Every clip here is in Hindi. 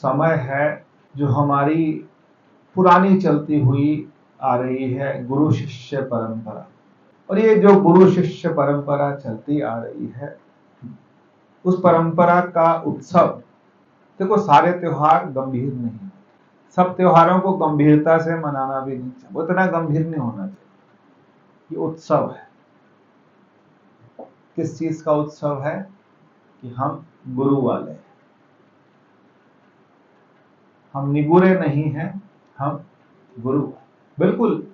समय है जो हमारी पुरानी चलती हुई आ रही है, गुरु शिष्य परंपरा। और ये जो गुरु शिष्य परंपरा चलती आ रही है, उस परंपरा का उत्सव, देखो सारे त्योहार गंभीर नहीं, सब त्योहारों को गंभीरता से मनाना भी नहीं चाहिए, उतना गंभीर नहीं होना चाहिए। ये उत्सव है। किस चीज का उत्सव है? कि हम गुरु वाले हैं, हम निगुरे नहीं हैं, हम गुरु। बिल्कुल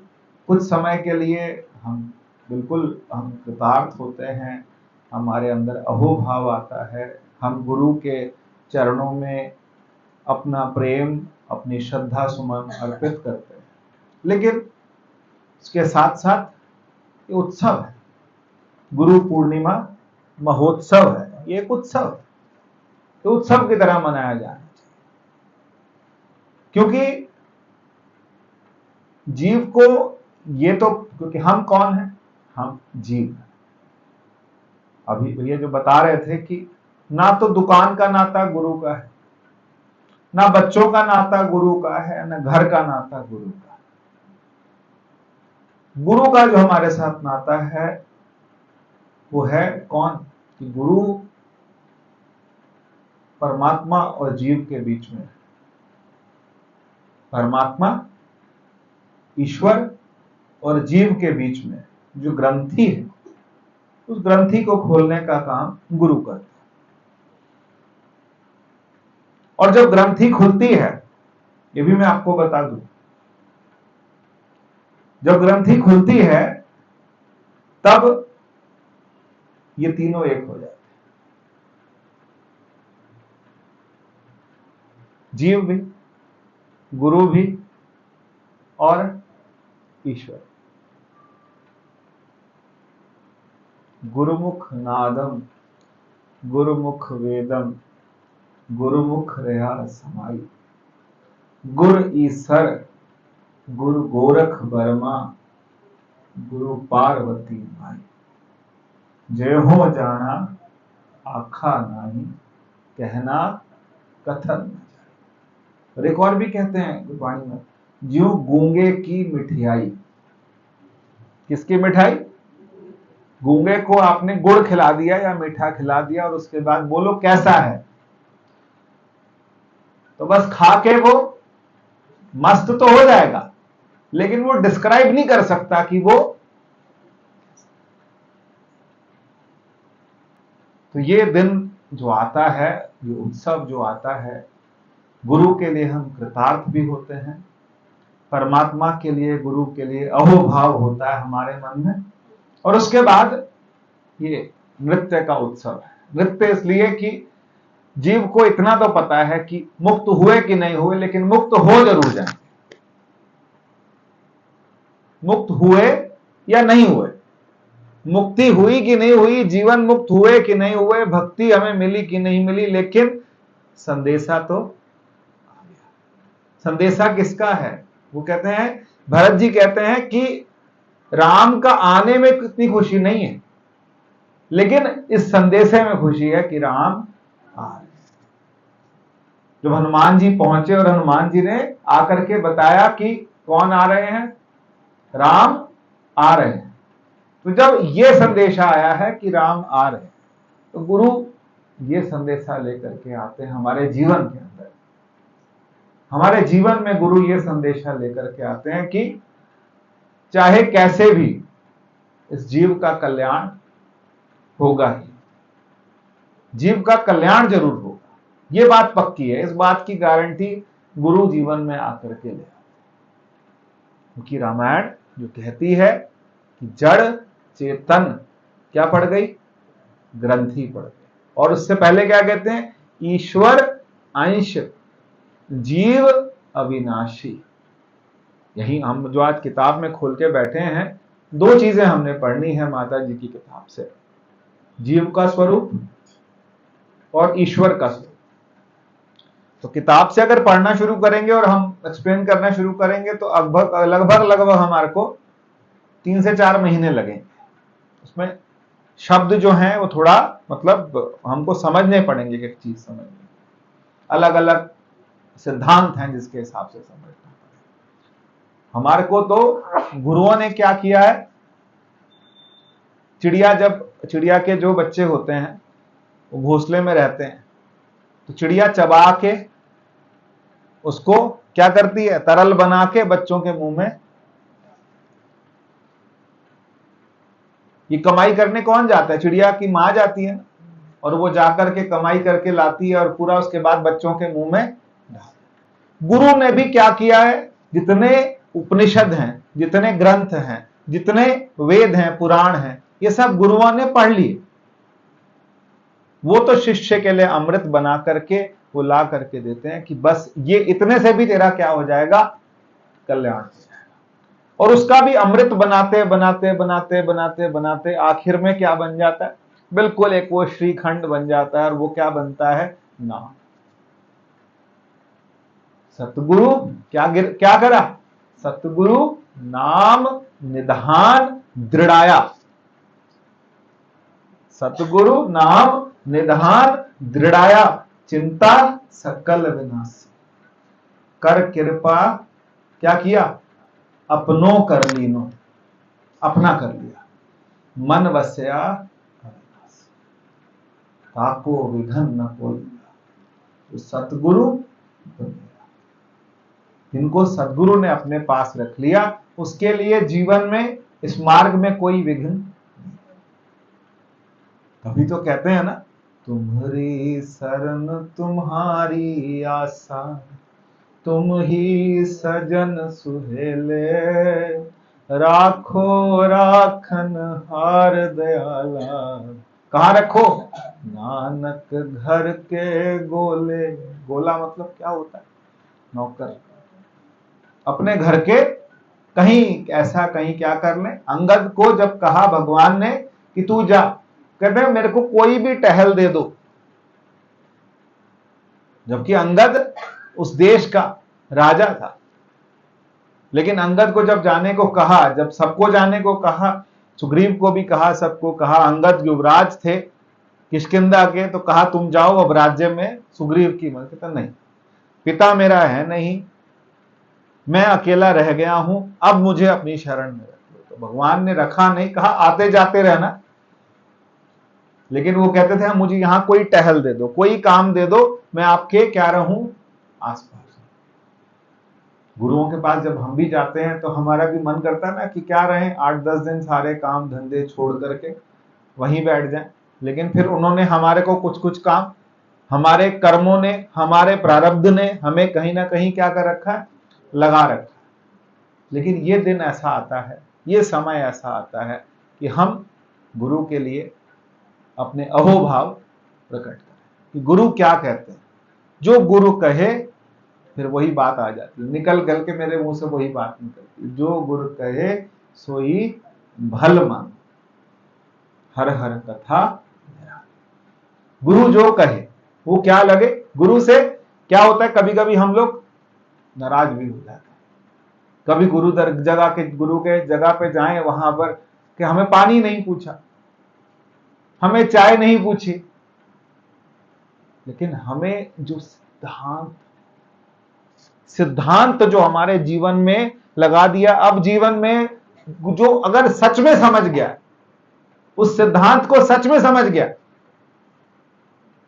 कुछ समय के लिए हम कृतार्थ होते हैं, हमारे अंदर अहोभाव आता है, हम गुरु के चरणों में अपना प्रेम, अपनी श्रद्धा सुमन अर्पित करते हैं। लेकिन उसके साथ साथ ये उत्सव है, गुरु पूर्णिमा महोत्सव है, ये एक उत्सव है, तो उत्सव की तरह मनाया जाना चाहिए। क्योंकि जीव को ये तो, क्योंकि हम कौन है? हम जीव। अभी ये जो बता रहे थे कि ना तो दुकान का नाता गुरु का है, ना बच्चों का नाता गुरु का है, ना घर का नाता गुरु का। गुरु का जो हमारे साथ नाता है वो है कौन? कि गुरु परमात्मा और जीव के बीच में, परमात्मा ईश्वर और जीव के बीच में जो ग्रंथि है, उस ग्रंथि को खोलने का काम गुरु करता है। और जब ग्रंथि खुलती है, ये भी मैं आपको बता दूं, जब ग्रंथि खुलती है तब ये तीनों एक हो जाते हैं, जीव भी, गुरु भी और ईश्वर। गुरुमुख नादम गुरुमुख वेदम गुरुमुख रहा समाई, गुर ईसर गुरु गोरख बर्मा गुरु पार्वती माई, जय हो जाना आखा नाही, कहना कथन न जाए। और एक और भी कहते हैं गुरबाणी में, ज्यों गूंगे की मिठाई। किसकी मिठाई? गूंगे को आपने गुड़ खिला दिया या मीठा खिला दिया और उसके बाद बोलो कैसा है, तो बस खा के वो मस्त तो हो जाएगा, लेकिन वो डिस्क्राइब नहीं कर सकता कि वो। तो ये दिन जो आता है, ये उत्सव जो आता है, गुरु के लिए हम कृतार्थ भी होते हैं, परमात्मा के लिए, गुरु के लिए अहोभाव होता है हमारे मन में। और उसके बाद ये नृत्य का उत्सव है। नृत्य इसलिए कि जीव को इतना तो पता है कि मुक्त हुए कि नहीं हुए, लेकिन मुक्त हो जरूर जाए। मुक्त हुए या नहीं हुए, मुक्ति हुई कि नहीं हुई, जीवन मुक्त हुए कि नहीं हुए, भक्ति हमें मिली कि नहीं मिली, लेकिन संदेशा तो आ गया। संदेशा किसका है? वो कहते हैं, भरत जी कहते हैं कि राम का आने में कितनी खुशी नहीं है, लेकिन इस संदेशे में खुशी है कि राम आ रहे। जब हनुमान जी पहुंचे और हनुमान जी ने आकर के बताया कि कौन आ रहे हैं, राम आ रहे हैं, तो जब ये संदेशा आया है कि राम आ रहे हैं, तो गुरु ये संदेशा लेकर के आते हैं हमारे जीवन के अंदर। हमारे जीवन में गुरु ये संदेशा लेकर के आते हैं कि चाहे कैसे भी इस जीव का कल्याण होगा ही, जीव का कल्याण जरूर होगा। ये बात पक्की है, इस बात की गारंटी गुरु जीवन में आकर के ले आते हैं। क्योंकि रामायण जो कहती है कि जड़ चेतन क्या पड़ गई? ग्रंथि पड़ गई। और उससे पहले क्या कहते हैं? ईश्वर अंश जीव अविनाशी। यही हम जो आज किताब में खोल के बैठे हैं, दो चीजें हमने पढ़नी है माता जी की किताब से, जीव का स्वरूप और ईश्वर का स्वरूप। तो किताब से अगर पढ़ना शुरू करेंगे और हम एक्सप्लेन करना शुरू करेंगे तो लगभग हमारे को 3 से 4 महीने लगेंगे। उसमें शब्द जो हैं वो थोड़ा मतलब हमको समझने पड़ेंगे, एक चीज समझने, अलग अलग सिद्धांत हैं जिसके हिसाब से समझना पड़ेगा। हमारे को तो गुरुओं ने क्या किया है, चिड़िया के जो बच्चे होते हैं वो घोंसले में रहते हैं, तो चिड़िया चबा के उसको क्या करती है, तरल बना के बच्चों के मुंह में। ये कमाई करने कौन जाता है, चिड़िया की मां जाती है, और वो जाकर के कमाई करके लाती है और पूरा उसके बाद बच्चों के मुंह में। गुरु ने भी क्या किया है, जितने उपनिषद हैं, जितने ग्रंथ हैं, जितने वेद हैं, पुराण हैं, ये सब गुरुओं ने पढ़ लिए। वो तो शिष्य के लिए अमृत बना करके वो ला करके देते हैं कि बस ये इतने से भी तेरा क्या हो जाएगा, कल्याण हो जाएगा। और उसका भी अमृत बनाते बनाते बनाते बनाते बनाते आखिर में क्या बन जाता है, बिल्कुल एक वो श्रीखंड बन जाता है, और वो क्या बनता है, नाम। सतगुरु क्या करा, सतगुरु नाम निधान दृढ़ाया। सतगुरु नाम निधान दृढ़ाया, चिंता सकल विनाश। कर कृपा क्या किया, अपनो कर लीनो, अपना कर लिया। मन वस्या ताको विघन न कोई। तो सतगुरु, जिनको सदगुरु ने अपने पास रख लिया, उसके लिए जीवन में इस मार्ग में कोई विघ्न नहीं। तभी तो कहते हैं ना, तुम्हारी शरण तुम्हारी आशा, तुम ही सजन सुहेले, राखो राखन हार दयाला। कहाँ रखो, नानक घर के गोले। गोला मतलब क्या होता है, नौकर। अपने घर के कहीं ऐसा कहीं क्या कर ले। अंगद को जब कहा भगवान ने कि तू जा, कहते मेरे को कोई भी टहल दे दो, जबकि अंगद उस देश का राजा था। लेकिन अंगद को जब जाने को कहा, जब सबको जाने को कहा, सुग्रीव को भी कहा, सबको कहा, अंगद युवराज थे किष्किंधा के, तो कहा तुम जाओ अब राज्य में सुग्रीव की मर्जी। कहता नहीं, पिता मेरा है नहीं, मैं अकेला रह गया हूं, अब मुझे अपनी शरण में रख लो। तो भगवान ने रखा नहीं, कहा आते जाते रहना। लेकिन वो कहते थे मुझे यहां कोई टहल दे दो, कोई काम दे दो, मैं आपके क्या रहूं, आसपास। गुरुओं के पास जब हम भी जाते हैं तो हमारा भी मन करता है ना कि क्या रहें, 8-10 दिन सारे काम धंधे छोड़ करके वहीं बैठ जाएं। लेकिन फिर उन्होंने हमारे को कुछ कुछ काम, हमारे कर्मों ने, हमारे प्रारब्ध ने हमें कहीं ना कहीं क्या कर रखा है, लगा रखा है। लेकिन ये दिन ऐसा आता है, ये समय ऐसा आता है कि हम गुरु के लिए अपने अहोभाव प्रकट करें कि गुरु क्या कहते हैं। जो गुरु कहे फिर वही बात आ जाती है, निकल के मेरे मुंह से वही बात निकलती है, जो गुरु कहे सोई भल मान, हर हर कथा। गुरु जो कहे वो क्या लगे। गुरु से क्या होता है, कभी कभी हम लोग नाराज भी हो जाते हैं। कभी गुरु के जगह पे जाएं, वहां पर कि हमें पानी नहीं पूछा, हमें चाय नहीं पूछी। लेकिन हमें जो सिद्धांत जो हमारे जीवन में लगा दिया, अब जीवन में जो अगर सच में समझ गया, उस सिद्धांत को सच में समझ गया,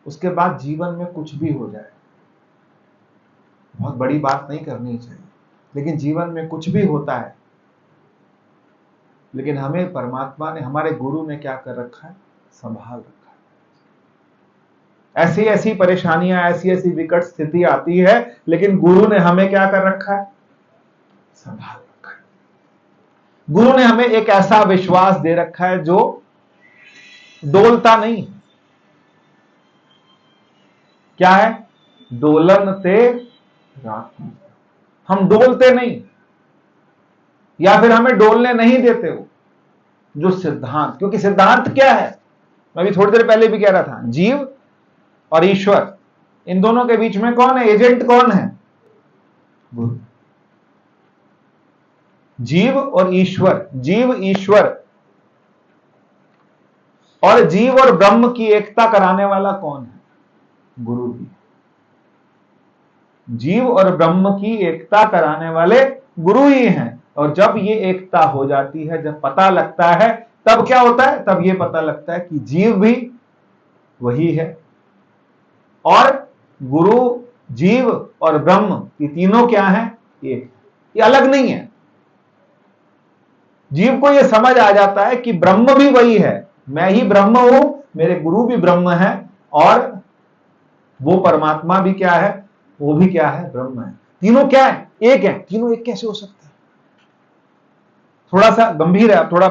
उसके बाद जीवन में कुछ भी हो जाए, बहुत बड़ी बात नहीं करनी चाहिए, लेकिन जीवन में कुछ भी होता है, लेकिन हमें परमात्मा ने, हमारे गुरु ने क्या कर रखा है, संभाल रखा है। ऐसी ऐसी परेशानियां, ऐसी ऐसी विकट स्थिति आती है, लेकिन गुरु ने हमें क्या कर रखा है, संभाल रखा है। गुरु ने हमें एक ऐसा विश्वास दे रखा है जो डोलता नहीं। क्या है, डोलन ते राखी। हम डोलते नहीं, या फिर हमें डोलने नहीं देते वो जो सिद्धांत। क्योंकि सिद्धांत क्या है, मैं भी थोड़ी देर पहले भी कह रहा था, जीव और ईश्वर, इन दोनों के बीच में कौन है, एजेंट कौन है, गुरु। जीव और ईश्वर, जीव ईश्वर और जीव और ब्रह्म की एकता कराने वाला कौन है, गुरु भी। जीव और ब्रह्म की एकता कराने वाले गुरु ही हैं। और जब ये एकता हो जाती है, जब पता लगता है, तब क्या होता है? तब ये पता लगता है कि जीव भी वही है और गुरु, जीव और ब्रह्म ये तीनों क्या है? एक, ये अलग नहीं है। जीव को यह समझ आ जाता है कि ब्रह्म भी वही है, मैं ही ब्रह्म हूं, मेरे गुरु भी ब्रह्म है, और वो परमात्मा भी क्या है? वो भी क्या है? ब्रह्म है। तीनों क्या है? एक है। तीनों एक कैसे हो सकता है? थोड़ा सा गंभीर है, थोड़ा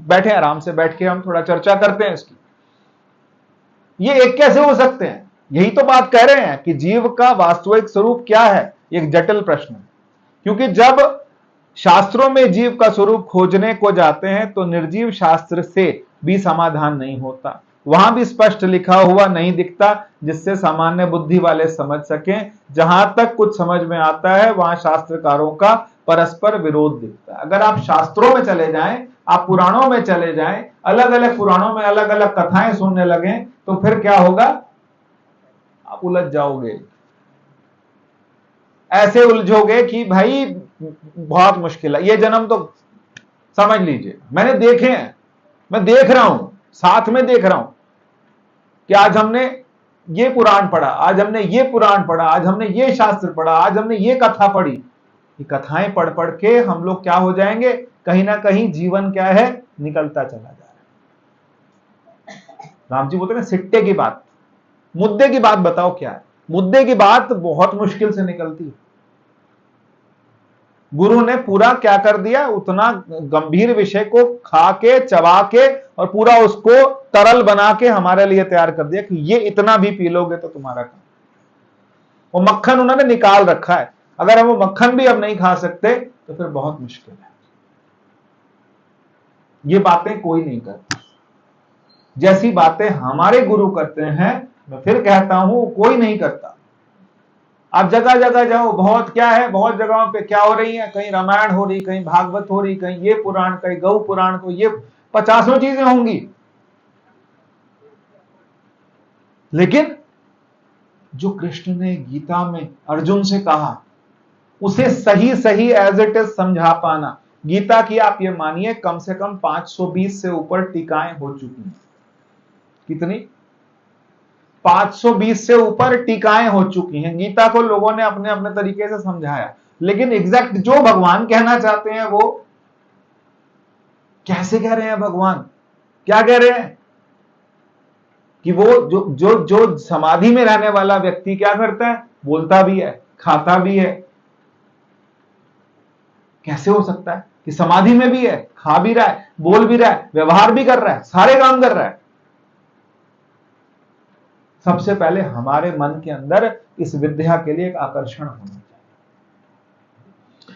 बैठे, आराम से बैठ के हम थोड़ा चर्चा करते हैं इसकी। ये एक कैसे हो सकते हैं? यही तो बात कह रहे हैं कि जीव का वास्तविक स्वरूप क्या है। एक जटिल प्रश्न है, क्योंकि जब शास्त्रों में जीव का स्वरूप खोजने को जाते हैं तो निर्जीव शास्त्र से भी समाधान नहीं होता। वहां भी स्पष्ट लिखा हुआ नहीं दिखता जिससे सामान्य बुद्धि वाले समझ सकें। जहां तक कुछ समझ में आता है वहां शास्त्रकारों का परस्पर विरोध दिखता है। अगर आप शास्त्रों में चले जाएं, आप पुराणों में चले जाएं, अलग अलग पुराणों में अलग अलग कथाएं सुनने लगे, तो फिर क्या होगा? आप उलझ जाओगे, ऐसे उलझोगे कि भाई बहुत मुश्किल है। ये जन्म तो समझ लीजिए, मैंने देखे हैं, मैं देख रहा हूं, साथ में देख रहा हूं कि आज हमने ये पुराण पढ़ा, आज हमने ये पुराण पढ़ा, आज हमने ये शास्त्र पढ़ा, आज हमने ये कथा पढ़ी। ये कथाएं पढ़ पढ़ के हम लोग क्या हो जाएंगे? कहीं ना कहीं जीवन क्या है? निकलता चला जा रहा है। राम जी बोलते हैं सिट्टे की बात, मुद्दे की बात बताओ क्या है? मुद्दे की बात बहुत मुश्किल से निकलती है। गुरु ने पूरा क्या कर दिया? उतना गंभीर विषय को खा के, चबा के और पूरा उसको तरल बना के हमारे लिए तैयार कर दिया कि ये इतना भी पी लोगे तो तुम्हारा काम। वो मक्खन उन्होंने निकाल रखा है। अगर हम वो मक्खन भी अब नहीं खा सकते तो फिर बहुत मुश्किल है। ये बातें कोई नहीं करता, जैसी बातें हमारे गुरु करते हैं, मैं फिर कहता हूं कोई नहीं करता। आप जगह जगह जाओ, बहुत क्या है, बहुत जगहों पे क्या हो रही है? कहीं रामायण हो रही, कहीं भागवत हो रही, कहीं ये पुराण, कहीं गौ पुराण, को ये 50 चीजें होंगी। लेकिन जो कृष्ण ने गीता में अर्जुन से कहा, उसे सही सही एज इट इज समझा पाना। गीता की आप ये मानिए कम से कम 520 से ऊपर टीकाएं हो चुकी हैं। कितनी? 520 से ऊपर टीकाएं हो चुकी हैं। गीता को लोगों ने अपने अपने तरीके से समझाया, लेकिन एग्जैक्ट जो भगवान कहना चाहते हैं वो कैसे कह रहे हैं? भगवान क्या कह रहे हैं कि वो जो जो जो समाधि में रहने वाला व्यक्ति क्या करता है? बोलता भी है, खाता भी है। कैसे हो सकता है कि समाधि में भी है, खा भी रहा है, बोल भी रहा है, व्यवहार भी कर रहा है, सारे काम कर रहा है? सबसे पहले हमारे मन के अंदर इस विद्या के लिए एक आकर्षण होना चाहिए,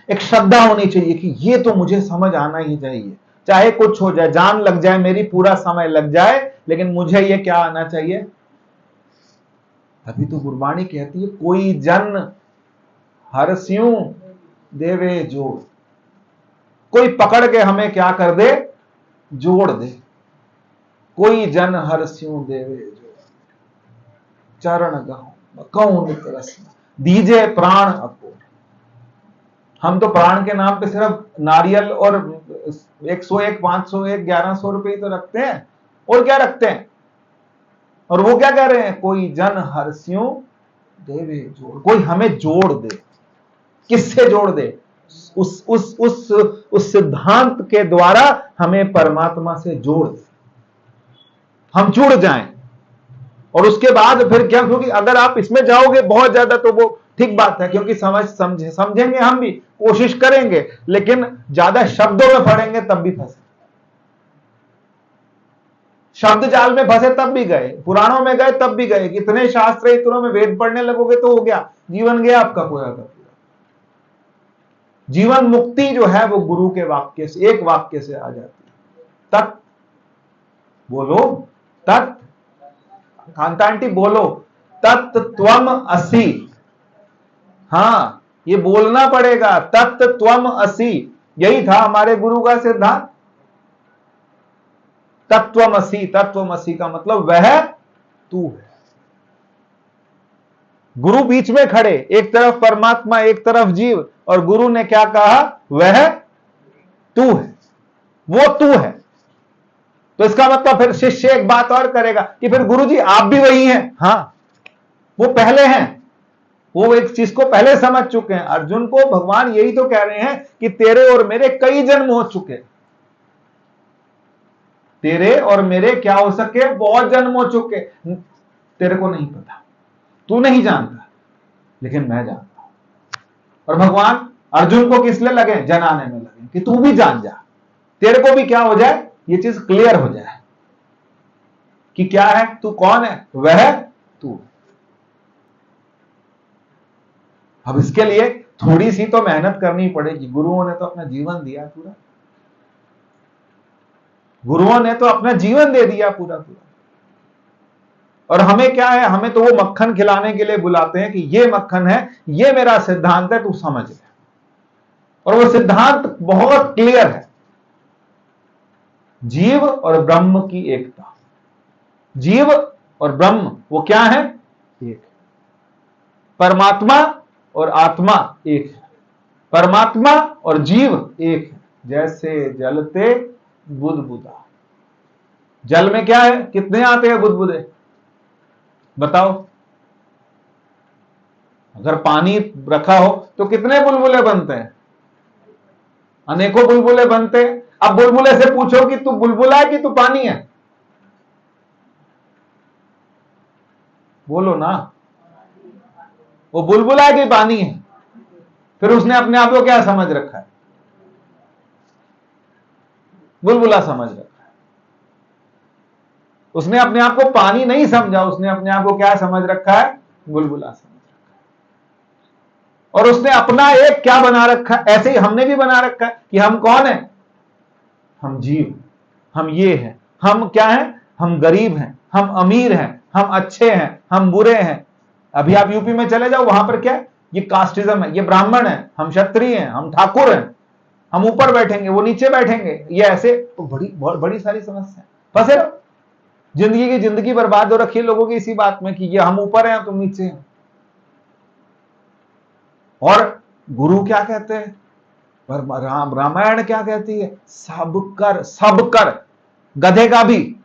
एक श्रद्धा होनी चाहिए कि ये तो मुझे समझ आना ही चाहिए, चाहे कुछ हो जाए, जान लग जाए मेरी, पूरा समय लग जाए, लेकिन मुझे ये क्या आना चाहिए? अभी तो गुरबाणी कहती है कोई जन हरस्यूं देवे जोड़। कोई पकड़ के हमें क्या कर दे? जोड़ दे। कोई जन हरस्यूं देवे जोड़, चरण गहूं नित रस दीजे प्राण अपूर। हम तो प्राण के नाम पे सिर्फ नारियल और 101, 501, 1100 रुपए तो रखते हैं, और क्या रखते हैं? और वो क्या कह रहे हैं? कोई जन हरस्यूं देवे जोड़। कोई हमें जोड़ दे। किससे जोड़ दे? उस सिद्धांत के द्वारा हमें परमात्मा से जोड़ दे, हम जुड़ जाएं। और उसके बाद फिर क्या? क्योंकि अगर आप इसमें जाओगे बहुत ज्यादा तो वो ठीक बात है, क्योंकि समझेंगे, हम भी कोशिश करेंगे, लेकिन ज्यादा शब्दों में पढ़ेंगे तब भी फंसे, शब्द जाल में फंसे तब भी गए, पुराणों में गए तब भी गए। कितने शास्त्र इतनों में वेद पढ़ने लगोगे तो हो गया, जीवन गया आपका पूरा का पूरा। जीवन मुक्ति जो है वो गुरु के वाक्य से, एक वाक्य से आ जाती है। तत् बोलो, तत् कांता आंटी बोलो, तत्त्वम असि। हाँ, ये बोलना पड़ेगा, तत्त्वम असि। यही था हमारे गुरु का सिद्धांत। तत्त्वमसि, तत्त्वमसि का मतलब वह तू है। गुरु बीच में खड़े, एक तरफ परमात्मा एक तरफ जीव, और गुरु ने क्या कहा, वह तू है, वो तू है। तो इसका मतलब फिर शिष्य एक बात और करेगा कि फिर गुरु जी आप भी वही हैं। हां, वो पहले हैं, वो एक चीज को पहले समझ चुके हैं। अर्जुन को भगवान यही तो कह रहे हैं कि तेरे और मेरे कई जन्म हो चुके, तेरे और मेरे क्या हो सके, बहुत जन्म हो चुके। तेरे को नहीं पता, तू नहीं जानता, लेकिन मैं जानता हूं। और भगवान अर्जुन को किस लिए लगे, जनाने में लगे कि तू भी जान जा, तेरे को भी क्या हो जाए, ये चीज क्लियर हो जाए कि क्या है, तू कौन है, वह तू। अब इसके लिए थोड़ी सी तो मेहनत करनी पड़ेगी। गुरुओं ने तो अपना जीवन दिया पूरा, गुरुओं ने तो अपना जीवन दे दिया पूरा पूरा। और हमें क्या है, हमें तो वो मक्खन खिलाने के लिए बुलाते हैं कि ये मक्खन है, ये मेरा सिद्धांत है, तू समझ ले। और वो सिद्धांत बहुत क्लियर है, जीव और ब्रह्म की एकता। जीव और ब्रह्म वो क्या है, एक। परमात्मा और आत्मा एक है, परमात्मा और जीव एक है। जैसे जलते बुदबुदा, जल में क्या है, कितने आते हैं बुदबुदे, बताओ। अगर पानी रखा हो तो कितने बुलबुले बनते हैं, अनेकों बुलबुले बनते हैं। अब बुलबुले से पूछो कि तू बुलबुला है कि तू पानी है, बोलो ना, वो बुलबुला है कि पानी है। फिर उसने अपने आप को क्या समझ रखा है, बुलबुला समझ रखा है। उसने अपने आप को पानी नहीं समझा, उसने अपने आप को क्या समझ रखा है, बुलबुला समझ रखा है। और उसने अपना एक क्या बना रखा है, ऐसे ही हमने भी बना रखा है कि हम कौन है, हम जीव, हम ये हैं, हम क्या हैं, हम गरीब हैं, हम अमीर हैं, हम अच्छे हैं, हम बुरे हैं। अभी आप यूपी में चले जाओ, वहां पर क्या है, ये कास्टिज्म है, ये ब्राह्मण है, हम क्षत्रिय हैं, हम ठाकुर हैं, हम ऊपर बैठेंगे, वो नीचे बैठेंगे, ये ऐसे तो बड़ी सारी समस्या फंसे रहो। जिंदगी बर्बाद हो रखी है लोगों की इसी बात में कि ये हम ऊपर हैं तुम नीचे हैं। और गुरु क्या कहते हैं, रामायण क्या कहती है, सब कर, गधे का भी,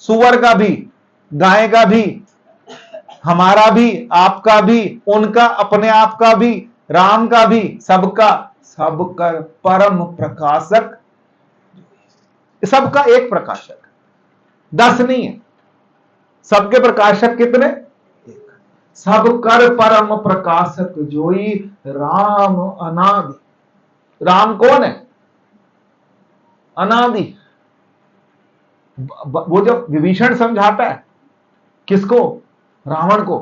सुअर का भी, गाय का भी, हमारा भी, आपका भी, उनका, अपने आप का भी, राम का भी, सबका, सब कर परम प्रकाशक। सबका एक प्रकाशक, 10 नहीं है, सबके प्रकाशक कितने, एक। सब कर परम प्रकाशक जोई राम अनादि। राम कौन है, अनादि। वो जब विभीषण समझाता है किसको, रावण को,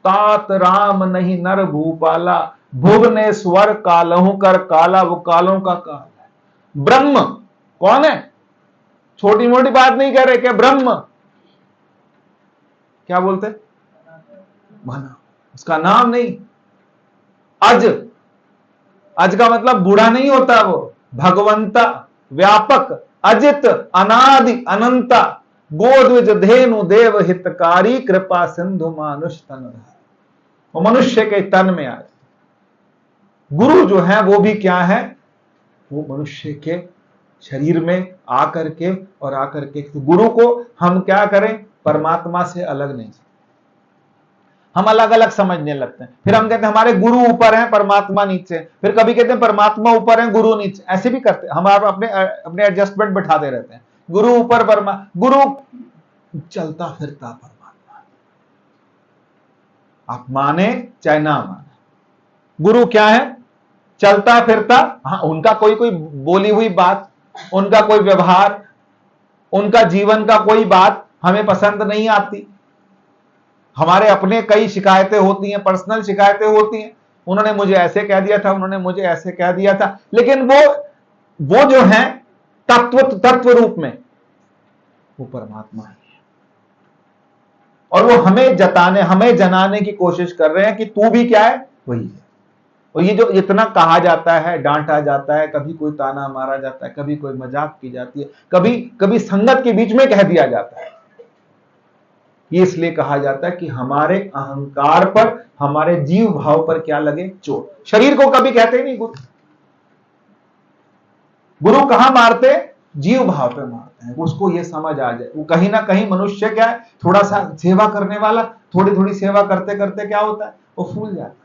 तात राम नहीं नर भूपाला, भुवनेश्वर कालहू कर काला। वो कालों का काल है। ब्रह्म कौन है, छोटी मोटी बात नहीं कह रहे, क्या ब्रह्म, क्या बोलते, मना, उसका नाम नहीं। अज, अज का मतलब बूढ़ा नहीं होता, वो भगवंता, व्यापक, अजित, अनादि, अनंता, गोद्विज धेनु देव हितकारी, कृपा सिंधु मानुष तन। वो मनुष्य के तन में आए। गुरु जो है वो भी क्या है, वो मनुष्य के शरीर में आकर के, और आकर के गुरु को हम क्या करें, परमात्मा से अलग नहीं, हम अलग अलग समझने लगते हैं। फिर हम कहते हैं हमारे गुरु ऊपर हैं, परमात्मा नीचे। फिर कभी कहते हैं परमात्मा ऊपर है, गुरु नीचे। ऐसे भी करते हैं हम, अपने एडजस्टमेंट बैठाते रहते हैं, गुरु ऊपर, गुरु चलता फिरता परमात्मा, आप माने चाहे ना माने। गुरु क्या है, चलता फिरता। हाँ, उनका कोई बोली हुई बात, उनका कोई व्यवहार, उनका जीवन का कोई बात हमें पसंद नहीं आती। हमारे अपने कई शिकायतें होती हैं, पर्सनल शिकायतें होती हैं, उन्होंने मुझे ऐसे कह दिया था, उन्होंने मुझे ऐसे कह दिया था। लेकिन वो जो है तत्व रूप में वो परमात्मा है, और वो हमें जनाने की कोशिश कर रहे हैं कि तू भी क्या है, वही है। और ये जो इतना कहा जाता है, डांटा जाता है, कभी कोई ताना मारा जाता है, कभी कोई मजाक की जाती है, कभी संगत के बीच में कह दिया जाता है, ये इसलिए कहा जाता है कि हमारे अहंकार पर, हमारे जीव भाव पर क्या लगे? चोट। शरीर को कभी कहते ही नहीं गुरु। गुरु कहां मारते? जीव भाव पे मारते हैं। उसको ये समझ आ जाए, वो कहीं ना कहीं मनुष्य क्या है, थोड़ा सा सेवा करने वाला, थोड़ी थोड़ी सेवा करते करते क्या होता है, वो फूल जाता है।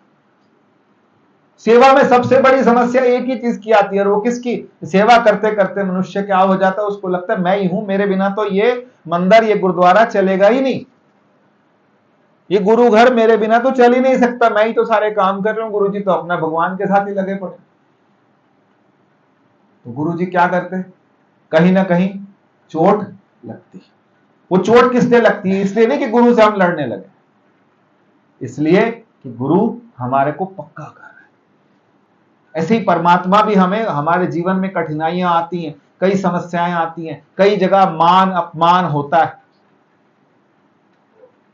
सेवा में सबसे बड़ी समस्या एक ही चीज की आती है, और वो किसकी? सेवा करते करते मनुष्य क्या हो जाता है, उसको लगता है मैं ही हूं, मेरे बिना तो ये मंदिर, ये गुरुद्वारा चलेगा ही नहीं, ये गुरु घर मेरे बिना तो चल ही नहीं सकता, मैं ही तो सारे काम कर रहा हूं, गुरु जी तो अपना भगवान के साथ ही लगे पड़े। तो गुरु जी क्या करते? कहीं ना कहीं चोट लगती। वो चोट किसने लगती है? इसलिए नहीं कि गुरु से हम लड़ने लगे, इसलिए कि गुरु हमारे को पक्का कर रहा है। ऐसे ही परमात्मा भी हमें, हमारे जीवन में कठिनाइयां आती हैं, कई समस्याएं आती हैं, कई जगह मान अपमान होता है।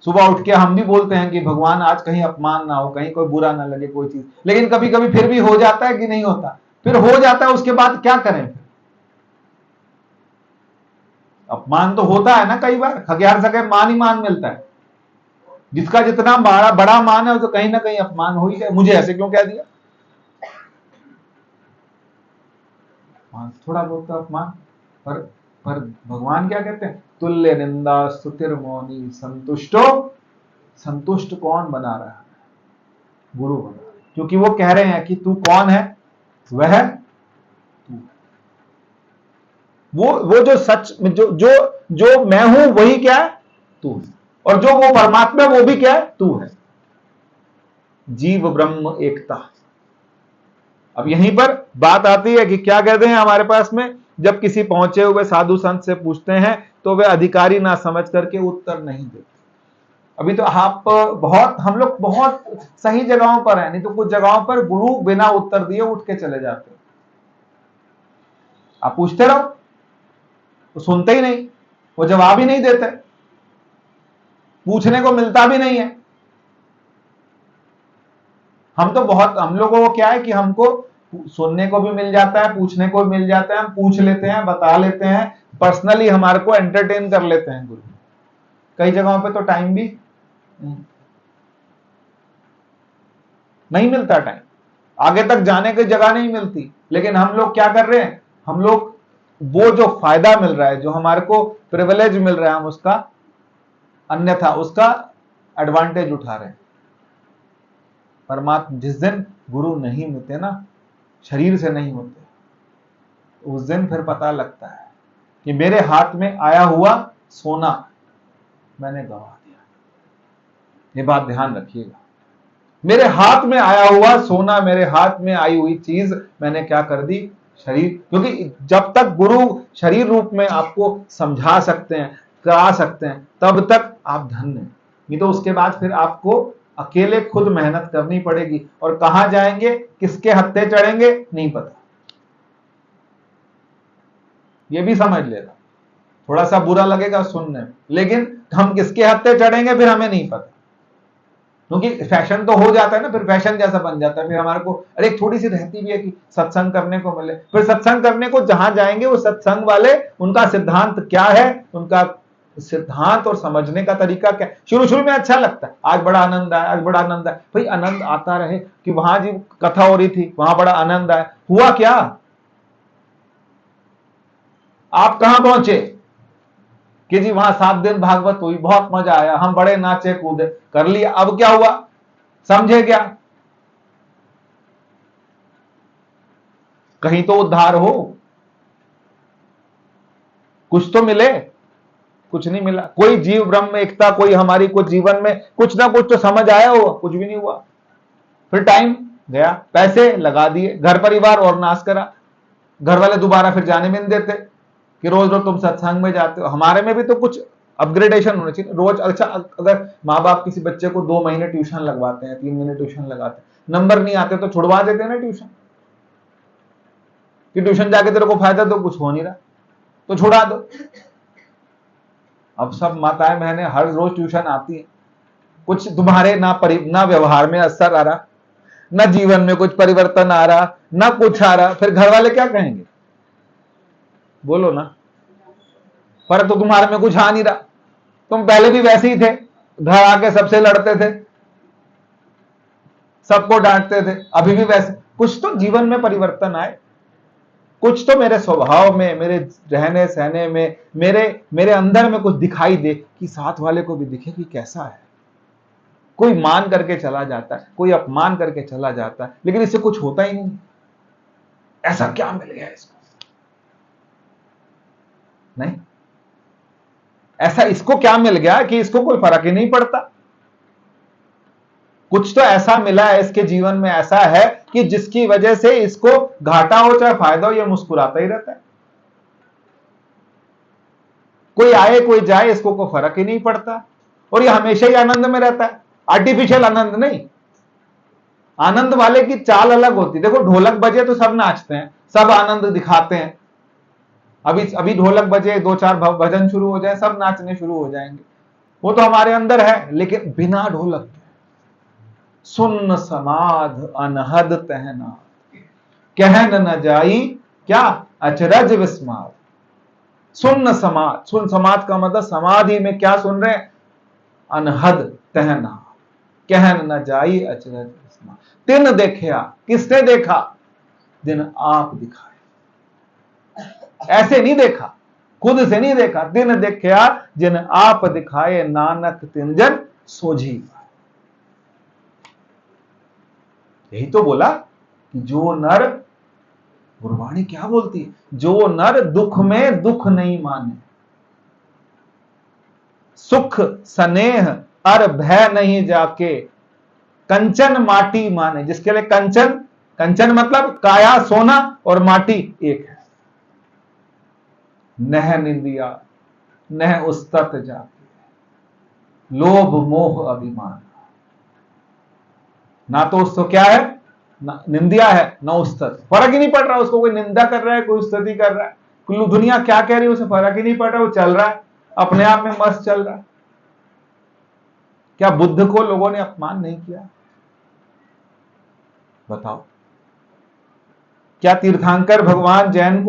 सुबह उठ के हम भी बोलते हैं कि भगवान आज कहीं अपमान ना हो, कहीं कोई बुरा ना लगे कोई चीज, लेकिन कभी कभी फिर भी हो जाता है कि नहीं होता? फिर हो जाता है, उसके बाद क्या करें? अपमान तो होता है ना कई बार, खग्यार से मान ही मान मिलता है। जिसका जितना बड़ा बड़ा मान है तो कहीं ना कहीं अपमान हो ही जाए। मुझे ऐसे क्यों कह दिया? थोड़ा बहुत तो अपमान, पर भगवान क्या कहते हैं? तुल्य निंदा स्तुतिर मौनी संतुष्टो। संतुष्ट कौन बना रहा है? गुरु बना रहा है, क्योंकि वो कह रहे हैं कि तू कौन है? वह तू। वो जो सच, जो मैं हूं वही क्या है? तू है। और जो वो परमात्मा है वो भी क्या है? तू है। जीव ब्रह्म एकता। अब यहीं पर बात आती है कि क्या कहते हैं हमारे पास में, जब किसी पहुंचे हुए साधु संत से पूछते हैं तो वे अधिकारी ना समझ करके उत्तर नहीं देते। अभी तो आप बहुत, हम लोग बहुत सही जगहों पर हैं, नहीं तो कुछ जगहों पर गुरु बिना उत्तर दिए उठ के चले जाते। आप पूछते रहो, वो सुनते ही नहीं, वो जवाब ही नहीं देते, पूछने को मिलता भी नहीं है। हम तो बहुत, हम लोगों को क्या है कि हमको सुनने को भी मिल जाता है, पूछने को भी मिल जाता है, हम पूछ लेते हैं, बता लेते हैं, पर्सनली हमारे को एंटरटेन कर लेते हैं गुरु। कई जगहों पे तो टाइम भी नहीं मिलता, टाइम आगे तक जाने की जगह नहीं मिलती। लेकिन हम लोग क्या कर रहे हैं? हम लोग वो जो फायदा मिल रहा है, जो हमारे को प्रिविलेज मिल रहा है, हम उसका, अन्यथा उसका एडवांटेज उठा रहे हैं। परमात्मा, जिस दिन गुरु नहीं मिलते ना, शरीर से नहीं होते, उस दिन फिर पता लगता है कि मेरे हाथ में आया हुआ सोना मैंने गवा दिया। ये बात ध्यान रखिएगा, मेरे हाथ में आया हुआ सोना, मेरे हाथ में आई हुई चीज मैंने क्या कर दी? शरीर। क्योंकि जब तक गुरु शरीर रूप में आपको समझा सकते हैं, करा सकते हैं, तब तक आप धन्य हैं। नहीं तो उसके बाद फिर आपको अकेले खुद मेहनत करनी पड़ेगी, और कहां जाएंगे, किसके हत्थे चढ़ेंगे, नहीं पता। ये भी समझ लेना, थोड़ा सा बुरा लगेगा सुनने में, लेकिन हम किसके हत्थे चढ़ेंगे फिर हमें नहीं पता। क्योंकि फैशन तो हो जाता है ना, फिर फैशन जैसा बन जाता है, फिर हमारे को अरे थोड़ी सी रहती भी है कि सत्संग करने को मिले। फिर सत्संग करने को जहां जाएंगे, वो सत्संग वाले, उनका सिद्धांत क्या है, उनका सिद्धांत और समझने का तरीका क्या। शुरू में अच्छा लगता है, आज बड़ा आनंद आया, आज बड़ा आनंद आया, भाई आनंद आता रहे कि वहां जी कथा हो रही थी, वहां बड़ा आनंद आया। हुआ क्या? आप कहां पहुंचे कि जी वहां 7 दिन भागवत हुई, बहुत मजा आया, हम बड़े नाचे कूदे, कर लिया। अब क्या हुआ? समझे क्या? कहीं तो उद्धार हो, कुछ तो मिले, कुछ नहीं मिला। कोई जीव ब्रह्म एकता, कोई हमारी कुछ जीवन में कुछ ना कुछ तो समझ आया हो, कुछ भी नहीं हुआ। फिर टाइम गया, पैसे लगा दिए, घर परिवार और नाश करा। घर वाले दोबारा फिर जाने में नहीं देते कि रोज रोज तुम सत्संग में जाते हो। हमारे में भी तो कुछ अपग्रेडेशन होना चाहिए रोज। अच्छा, अगर माँ बाप किसी बच्चे को 2 महीने ट्यूशन लगवाते हैं, 3 महीने ट्यूशन लगाते हैं, नंबर नहीं आते तो छुड़वा देते हैं ना ट्यूशन, कि ट्यूशन जाके तेरे को फायदा तो कुछ हो नहीं रहा, तो छुड़ा दो। अब सब माताएं बहनें हर रोज ट्यूशन आती हैं, कुछ तुम्हारे ना व्यवहार में असर आ रहा, ना जीवन में कुछ परिवर्तन आ रहा, ना कुछ आ रहा, फिर घर वाले क्या कहेंगे? बोलो ना, पर तो तुम्हारे में कुछ आ नहीं रहा। तुम पहले भी वैसे ही थे, घर आके सबसे लड़ते थे, सबको डांटते थे, अभी भी वैसे। कुछ तो जीवन में परिवर्तन आए, कुछ तो मेरे स्वभाव में, मेरे रहने सहने में, मेरे अंदर में कुछ दिखाई दे कि साथ वाले को भी दिखे कि कैसा है। कोई मान करके चला जाता है, कोई अपमान करके चला जाता है, लेकिन इससे कुछ होता ही नहीं। ऐसा क्या मिल गया इसको? नहीं, ऐसा इसको क्या मिल गया कि इसको कोई फर्क ही नहीं पड़ता। कुछ तो ऐसा मिला है इसके जीवन में, ऐसा है कि जिसकी वजह से इसको घाटा हो चाहे फायदा हो, यह मुस्कुराता ही रहता है। कोई आए कोई जाए, इसको कोई फर्क ही नहीं पड़ता, और यह हमेशा ही आनंद में रहता है। आर्टिफिशियल आनंद नहीं, आनंद वाले की चाल अलग होती है। देखो, ढोलक बजे तो सब नाचते हैं, सब आनंद दिखाते हैं। अभी ढोलक बजे, 2-4 भजन शुरू हो जाए, सब नाचने शुरू हो जाएंगे। वो तो हमारे अंदर है, लेकिन बिना ढोलक के सुन्न समाध अनहद तहना, कहन न जाई क्या अचरज विस्माद। सुन्न समाध, सुन समाध का मतलब समाधि में क्या सुन रहे हैं? अनहद तहना, कहन न जाई अचरज विस्माद। तिन देखिया, किसने देखा? दिन आप दिखाए। ऐसे नहीं देखा, खुद से नहीं देखा। दिन देखिया जिन आप दिखाए, नानक तिनजन सोझी। यही तो बोला कि जो नर, गुरबाणी क्या बोलती है? जो नर दुख में दुख नहीं माने, सुख स्नेह अर भय नहीं जाके, कंचन माटी माने। जिसके लिए कंचन, कंचन मतलब काया सोना और माटी एक है। नह निंदिया नह उस्तत जाके, लोभ मोह अभिमान। ना तो उसको क्या है, ना निंदिया है, ना उस्तत। फर्क ही नहीं पड़ रहा उसको, कोई निंदा कर रहा है, कोई उस्तति कर रहा है, कुल्लू दुनिया क्या कह रही है उसे फर्क ही नहीं पड़ रहा। वो चल रहा है अपने आप में, मस्त चल रहा है। क्या बुद्ध को लोगों ने अपमान नहीं किया? बताओ। क्या तीर्थंकर भगवान जैन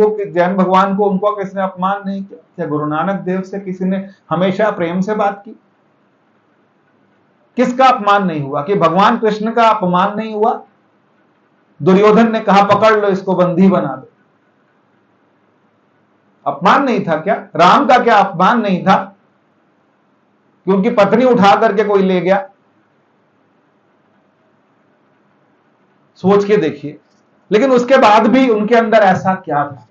भगवान को, उनको किसने अपमान नहीं किया? क्या गुरु नानक देव से किसी ने हमेशा प्रेम से बात की? किसका अपमान नहीं हुआ? कि भगवान कृष्ण का अपमान नहीं हुआ? दुर्योधन ने कहा पकड़ लो इसको, बंदी बना दो। अपमान नहीं था क्या? राम का क्या अपमान नहीं था कि उनकी पत्नी उठा करके कोई ले गया? सोच के देखिए। लेकिन उसके बाद भी उनके अंदर ऐसा क्या था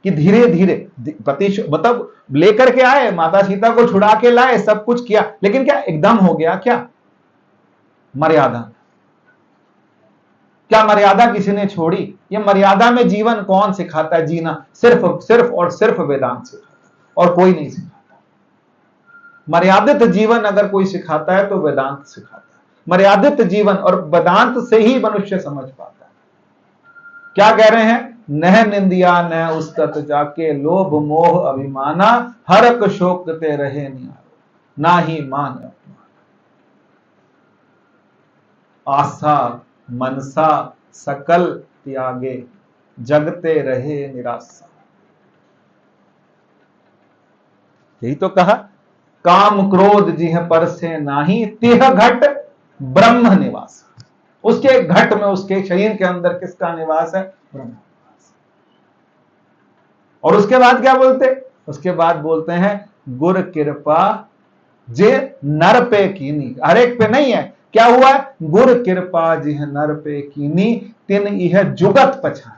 कि धीरे धीरे मतलब लेकर के आए, माता सीता को छुड़ा के लाए, सब कुछ किया, लेकिन क्या एकदम हो गया? क्या मर्यादा, क्या मर्यादा किसी ने छोड़ी? ये मर्यादा में जीवन कौन सिखाता है जीना? सिर्फ और सिर्फ वेदांत सिखाता, और कोई नहीं सिखाता। मर्यादित जीवन अगर कोई सिखाता है तो वेदांत सिखाता है। मर्यादित जीवन और वेदांत से ही मनुष्य समझ पाता है। क्या कह रहे हैं? नह निंदिया नह उस्तत जाके, लोभ मोह अभिमाना, हरक शोक ते रहे निहारो, ना ही मान अपमान। आशा मनसा सकल त्यागे, जगते रहे निराशा। यही तो कहा, काम क्रोध जिह पर से नाही, तिह घट ब्रह्म निवास। उसके घट में, उसके शरीर के अंदर किसका निवास है? ब्रह्म। और उसके बाद क्या बोलते? उसके बाद बोलते हैं गुर कृपा जे नर पे कीनी। हर एक पे नहीं है। क्या हुआ? गुर कृपा जिह नर पे कीनी, तिन यह जुगत पछानी।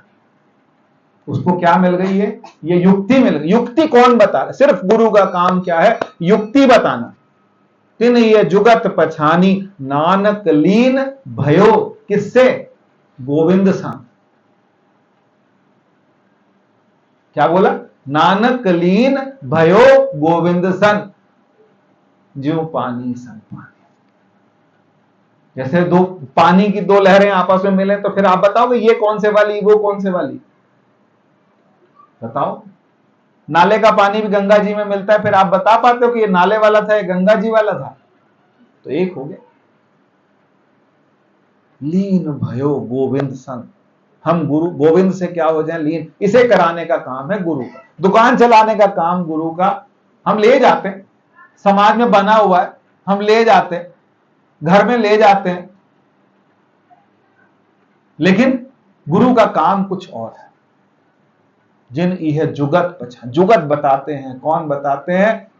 उसको क्या मिल गई है? ये युक्ति मिल गई। युक्ति कौन बता रहा? सिर्फ गुरु का काम क्या है? युक्ति बताना। तिन ये जुगत पछानी, नानक लीन भयो। किससे? गोविंद सा। क्या बोला? नानक लीन भयो गोविंद सन, ज्यों पानी सन पानी। जैसे दो पानी की दो लहरें आपस में मिले, तो फिर आप बताओगे ये कौन से वाली, वो कौन से वाली? बताओ। नाले का पानी भी गंगा जी में मिलता है, फिर आप बता पाते हो कि ये नाले वाला था, ये गंगा जी वाला था? तो एक हो गया। लीन भयो गोविंद सन। हम गुरु गोविंद से क्या हो जाए? लीन। इसे कराने का काम है गुरु का। दुकान चलाने का काम गुरु का हम ले जाते हैं, समाज में बना हुआ है, हम ले जाते हैं, घर में ले जाते हैं, लेकिन गुरु का काम कुछ और है। जिन यह जुगत पछा, जुगत बताते हैं। कौन बताते हैं?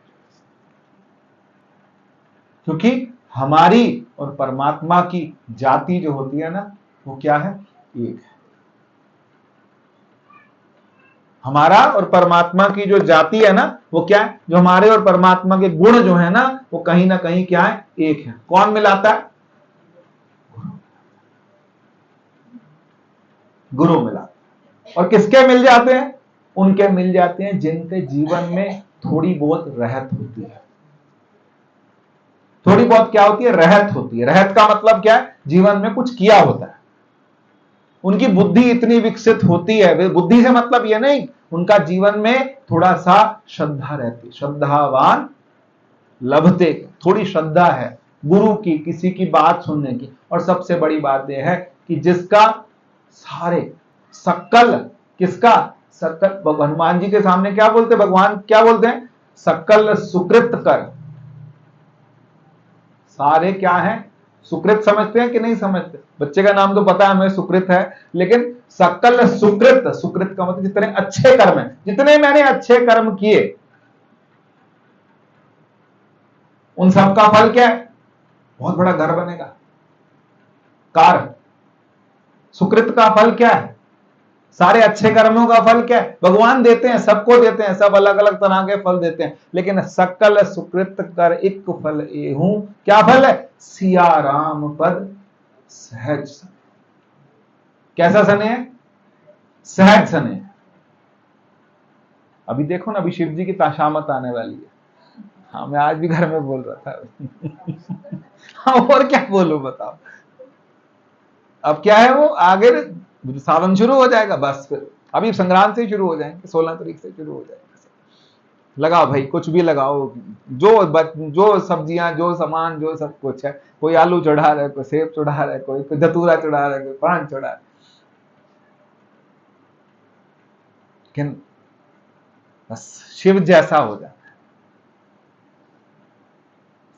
क्योंकि हमारी और परमात्मा की जाति जो होती है ना, वो क्या है? एक है। हमारा और परमात्मा की जो जाति है ना, वो क्या है? जो हमारे और परमात्मा के गुण जो है ना, वो कहीं ना कहीं क्या है? एक है। कौन मिलाता है? गुरु मिलाता है। और किसके मिल जाते हैं? उनके मिल जाते हैं जिनके जीवन में थोड़ी बहुत रहत होती है। थोड़ी बहुत क्या होती है? रहत होती है। रहत का मतलब क्या है? जीवन में कुछ किया होता है। उनकी बुद्धि इतनी विकसित होती है, वे बुद्धि से मतलब यह नहीं, उनका जीवन में थोड़ा सा श्रद्धा रहती। श्रद्धावान लभते, थोड़ी श्रद्धा है गुरु की, किसी की बात सुनने की। और सबसे बड़ी बात यह है कि जिसका सारे सकल, किसका? सकल। हनुमान जी के सामने क्या बोलते? भगवान क्या बोलते हैं? सकल सुकृत कर। सारे क्या हैं? सुकृत समझते हैं कि नहीं समझते? बच्चे का नाम तो पता है हमें, सुकृत है, लेकिन सकल सुकृत, सुकृत का मतलब जितने अच्छे कर्म हैं, जितने मैंने अच्छे कर्म किए, उन सब का फल क्या है? बहुत बड़ा घर बनेगा, कार। सुकृत का फल क्या है? सारे अच्छे कर्मों का फल क्या है? भगवान देते हैं, सबको देते हैं, सब अलग अलग तरह के फल देते हैं, लेकिन सकल सुकृत कर एक फल एहू। क्या फल है? सिया राम पद सहज सने। कैसा सने है? सहज सने। अभी देखो ना, अभी शिव जी की ताशामत आने वाली है। हाँ, मैं आज भी घर में बोल रहा था। हाँ, और क्या बोलूं बताओ। अब क्या है, वो आगे सावन शुरू हो जाएगा, बस फिर अभी संक्रांत से शुरू हो जाएंगे, 16 तारीख से शुरू हो जाएंगे। लगाओ भाई, कुछ भी लगाओ, जो सब्जियां, जो सामान, जो सब कुछ है। कोई आलू चढ़ा रहा है, कोई सेब चढ़ा रहा है, कोई धतूरा चढ़ा रहा है, कोई पान चढ़ा रहा है। लेकिन बस शिव जैसा हो जाए।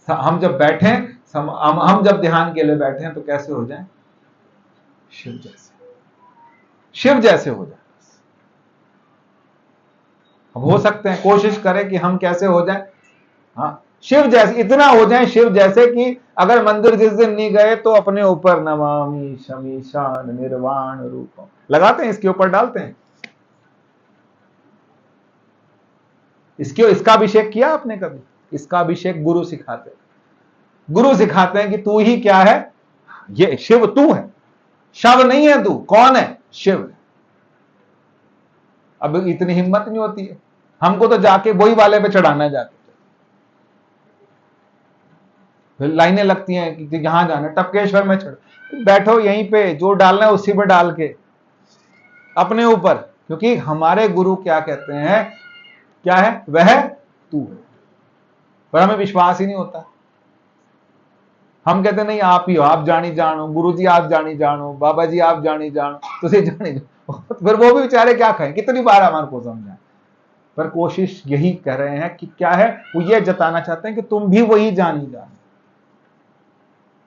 हम जब बैठे, हम जब ध्यान के लिए बैठे हैं, तो कैसे हो जाए? शिव जैसे, शिव जैसे हो जाए। अब हो सकते हैं, कोशिश करें कि हम कैसे हो जाए? हाँ, शिव जैसे, इतना हो जाए शिव जैसे कि अगर मंदिर जिस दिन नहीं गए तो अपने ऊपर नमामि शमीशान निर्वाण रूपम लगाते हैं, इसके ऊपर डालते हैं। इसका अभिषेक किया आपने कभी? इसका अभिषेक गुरु सिखाते हैं। गुरु सिखाते हैं कि तू ही क्या है? ये शिव तू है, शव नहीं है तू। कौन है? शिव है। अब इतनी हिम्मत नहीं होती है हमको, तो जाके वही वाले पे चढ़ाना जाते, फिर लाइनें लगती हैं कि यहां जाना, टपकेश्वर में चढ़, बैठो यहीं पे, जो डालना है उसी पे डाल के अपने ऊपर। क्योंकि हमारे गुरु क्या कहते हैं? क्या है? वह तू है। पर हमें विश्वास ही नहीं होता। हम कहते नहीं, आप ही हो, आप जानी जानो, गुरु जी आप जानी जानो, बाबा जी आप जानी जानो, तुझे जानी जानो। फिर वो भी बेचारे क्या कहें, कितनी बार हमारे को समझाएं। पर कोशिश यही कर रहे हैं कि क्या है, वो ये जताना चाहते हैं कि तुम भी वही जानी जानो।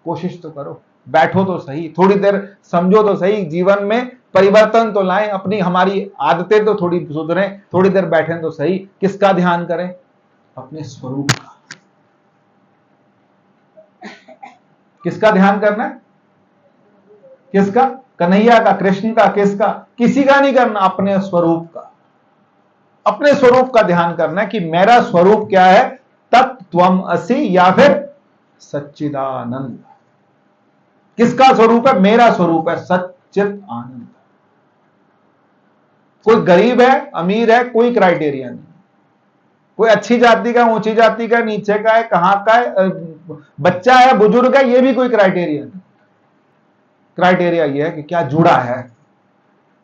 कोशिश तो करो, बैठो तो सही, थोड़ी देर समझो तो सही, जीवन में परिवर्तन तो लाएं, अपनी हमारी आदतें तो थोड़ी सुधरें, थोड़ी देर बैठें तो सही। किसका ध्यान करें? अपने स्वरूप का। किसका ध्यान करना है? किसका? कन्हैया का, कृष्ण का, किसका? किसी का नहीं करना, अपने स्वरूप का। अपने स्वरूप का ध्यान करना है कि मेरा स्वरूप क्या है? तत्त्वम असि, या फिर सच्चिदानंद। किसका स्वरूप है? मेरा स्वरूप है सच्चित आनंद। कोई गरीब है, अमीर है, कोई क्राइटेरिया नहीं। कोई अच्छी जाति का, ऊंची जाति का, नीचे का है, कहां का है, बच्चा है, बुजुर्ग है, ये भी कोई क्राइटेरिया नहीं। क्राइटेरिया ये है कि क्या जुड़ा है,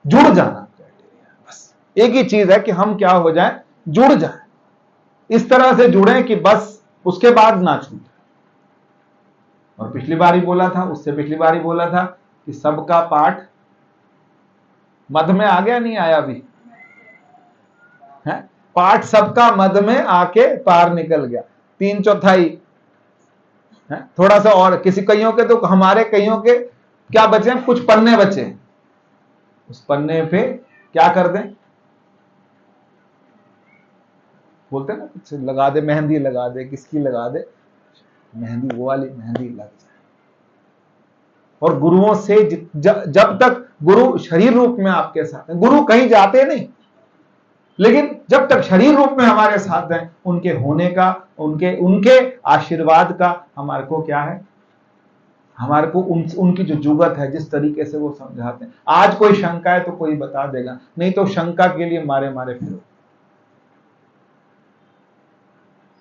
जुड़ जाना क्राइटेरिया। बस एक ही चीज है कि हम क्या हो जाए? जुड़ जाए। इस तरह से जुड़े कि बस उसके बाद ना छूटे। और पिछली बार ही बोला था, उससे पिछली बार ही बोला था कि सबका पाठ मध्य में आ गया, नहीं आया अभी है? पाठ सबका मद में आके पार निकल गया। 3/4 है, थोड़ा सा और, किसी कईयों के तो, हमारे कईयों के क्या बचे हैं, कुछ पन्ने बचे हैं, उस पन्ने पे क्या कर दें, बोलते हैं ना कुछ लगा दे, मेहंदी लगा दे, किसकी लगा दे मेहंदी, वो वाली मेहंदी लग जाए। और गुरुओं से जब तक गुरु शरीर रूप में आपके साथ हैं, गुरु कहीं जाते नहीं, लेकिन जब तक शरीर रूप में हमारे साथ हैं, उनके होने का, उनके आशीर्वाद का हमारे को क्या है, हमारे को उनकी जो जुगत है, जिस तरीके से वो समझाते हैं। आज कोई शंका है तो कोई बता देगा, नहीं तो शंका के लिए मारे मारे फिरो।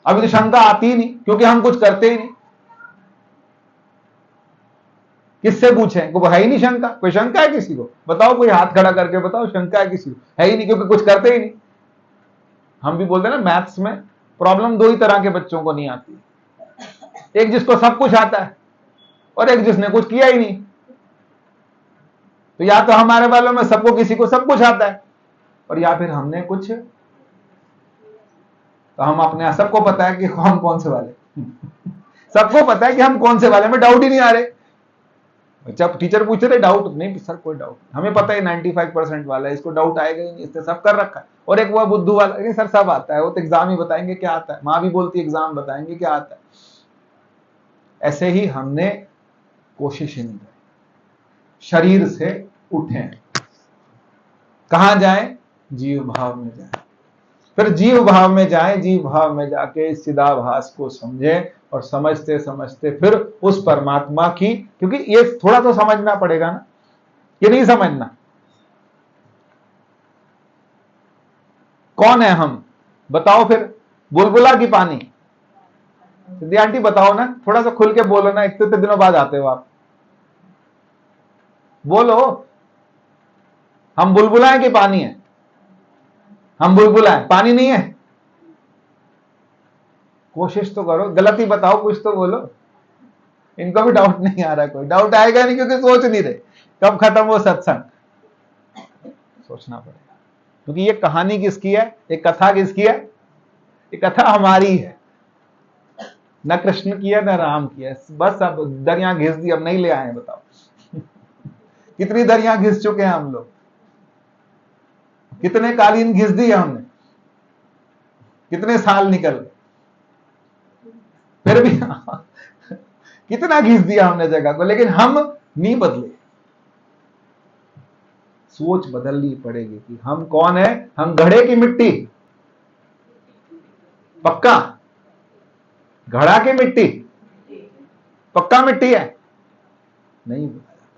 अभी तो शंका आती ही नहीं, क्योंकि हम कुछ करते ही नहीं। किससे पूछें, को है ही नहीं शंका। कोई शंका है किसी को, बताओ, कोई हाथ खड़ा करके बताओ, शंका है किसी को, है ही नहीं, क्योंकि कुछ करते ही नहीं। हम भी बोलते हैं ना, मैथ्स में प्रॉब्लम दो ही तरह के बच्चों को नहीं आती, एक जिसको सब कुछ आता है और एक जिसने कुछ किया ही नहीं। तो या तो हमारे वालों में सबको, किसी को सब कुछ आता है, और या फिर हमने कुछ, तो हम अपने, सबको पता है कि हम कौन से वाले सबको पता है कि हम कौन से वाले, में डाउट ही नहीं आ रहे। जब टीचर पूछ रहे डाउट नहीं सर, कोई डाउट, हमें पता है 95% वाला है, इसको डाउट आएगा ही नहीं, इसने सब कर रखा है। और एक वो बुद्धू वाला, नहीं सर सब आता है, वो तो एग्जाम ही बताएंगे क्या आता है, माँ भी बोलती है एग्जाम बताएंगे क्या आता है। ऐसे ही हमने कोशिश ही नहीं की, शरीर से उठें, कहां जाएं, जीव भाव में जाएं। फिर जीव भाव में जाएं, जीव भाव में जाके चिदाभास को समझें, और समझते समझते फिर उस परमात्मा की, क्योंकि ये थोड़ा तो समझना पड़ेगा ना, ये नहीं समझना कौन है हम, बताओ फिर, बुलबुला की पानी, सिद्धि आंटी बताओ ना, थोड़ा सा खुल के बोलो ना, इतने दिनों बाद आते हो आप, बोलो, हम बुलबुला है कि पानी है, हम बुलबुला है, पानी नहीं है, कोशिश तो करो, गलती बताओ, कुछ तो बोलो। इनको भी डाउट नहीं आ रहा, कोई डाउट आएगा नहीं, क्योंकि सोच नहीं रहे कब खत्म हो सत्संग, सोचना पड़ेगा। क्योंकि ये कहानी किसकी है, एक कथा किसकी है, ये कथा हमारी है, न कृष्ण की है न राम की है। बस अब दरिया घिस दी, अब नहीं ले आए, बताओ कितनी दरिया घिस चुके हैं हम लोग, कितने कालीन घिस दिए हमने, कितने साल निकल गए, फिर भी कितना घिस दिया हमने जगह को, लेकिन हम नहीं बदले। सोच बदलनी पड़ेगी कि हम कौन है, हम घड़े की मिट्टी, पक्का घड़ा की मिट्टी, पक्का मिट्टी है, नहीं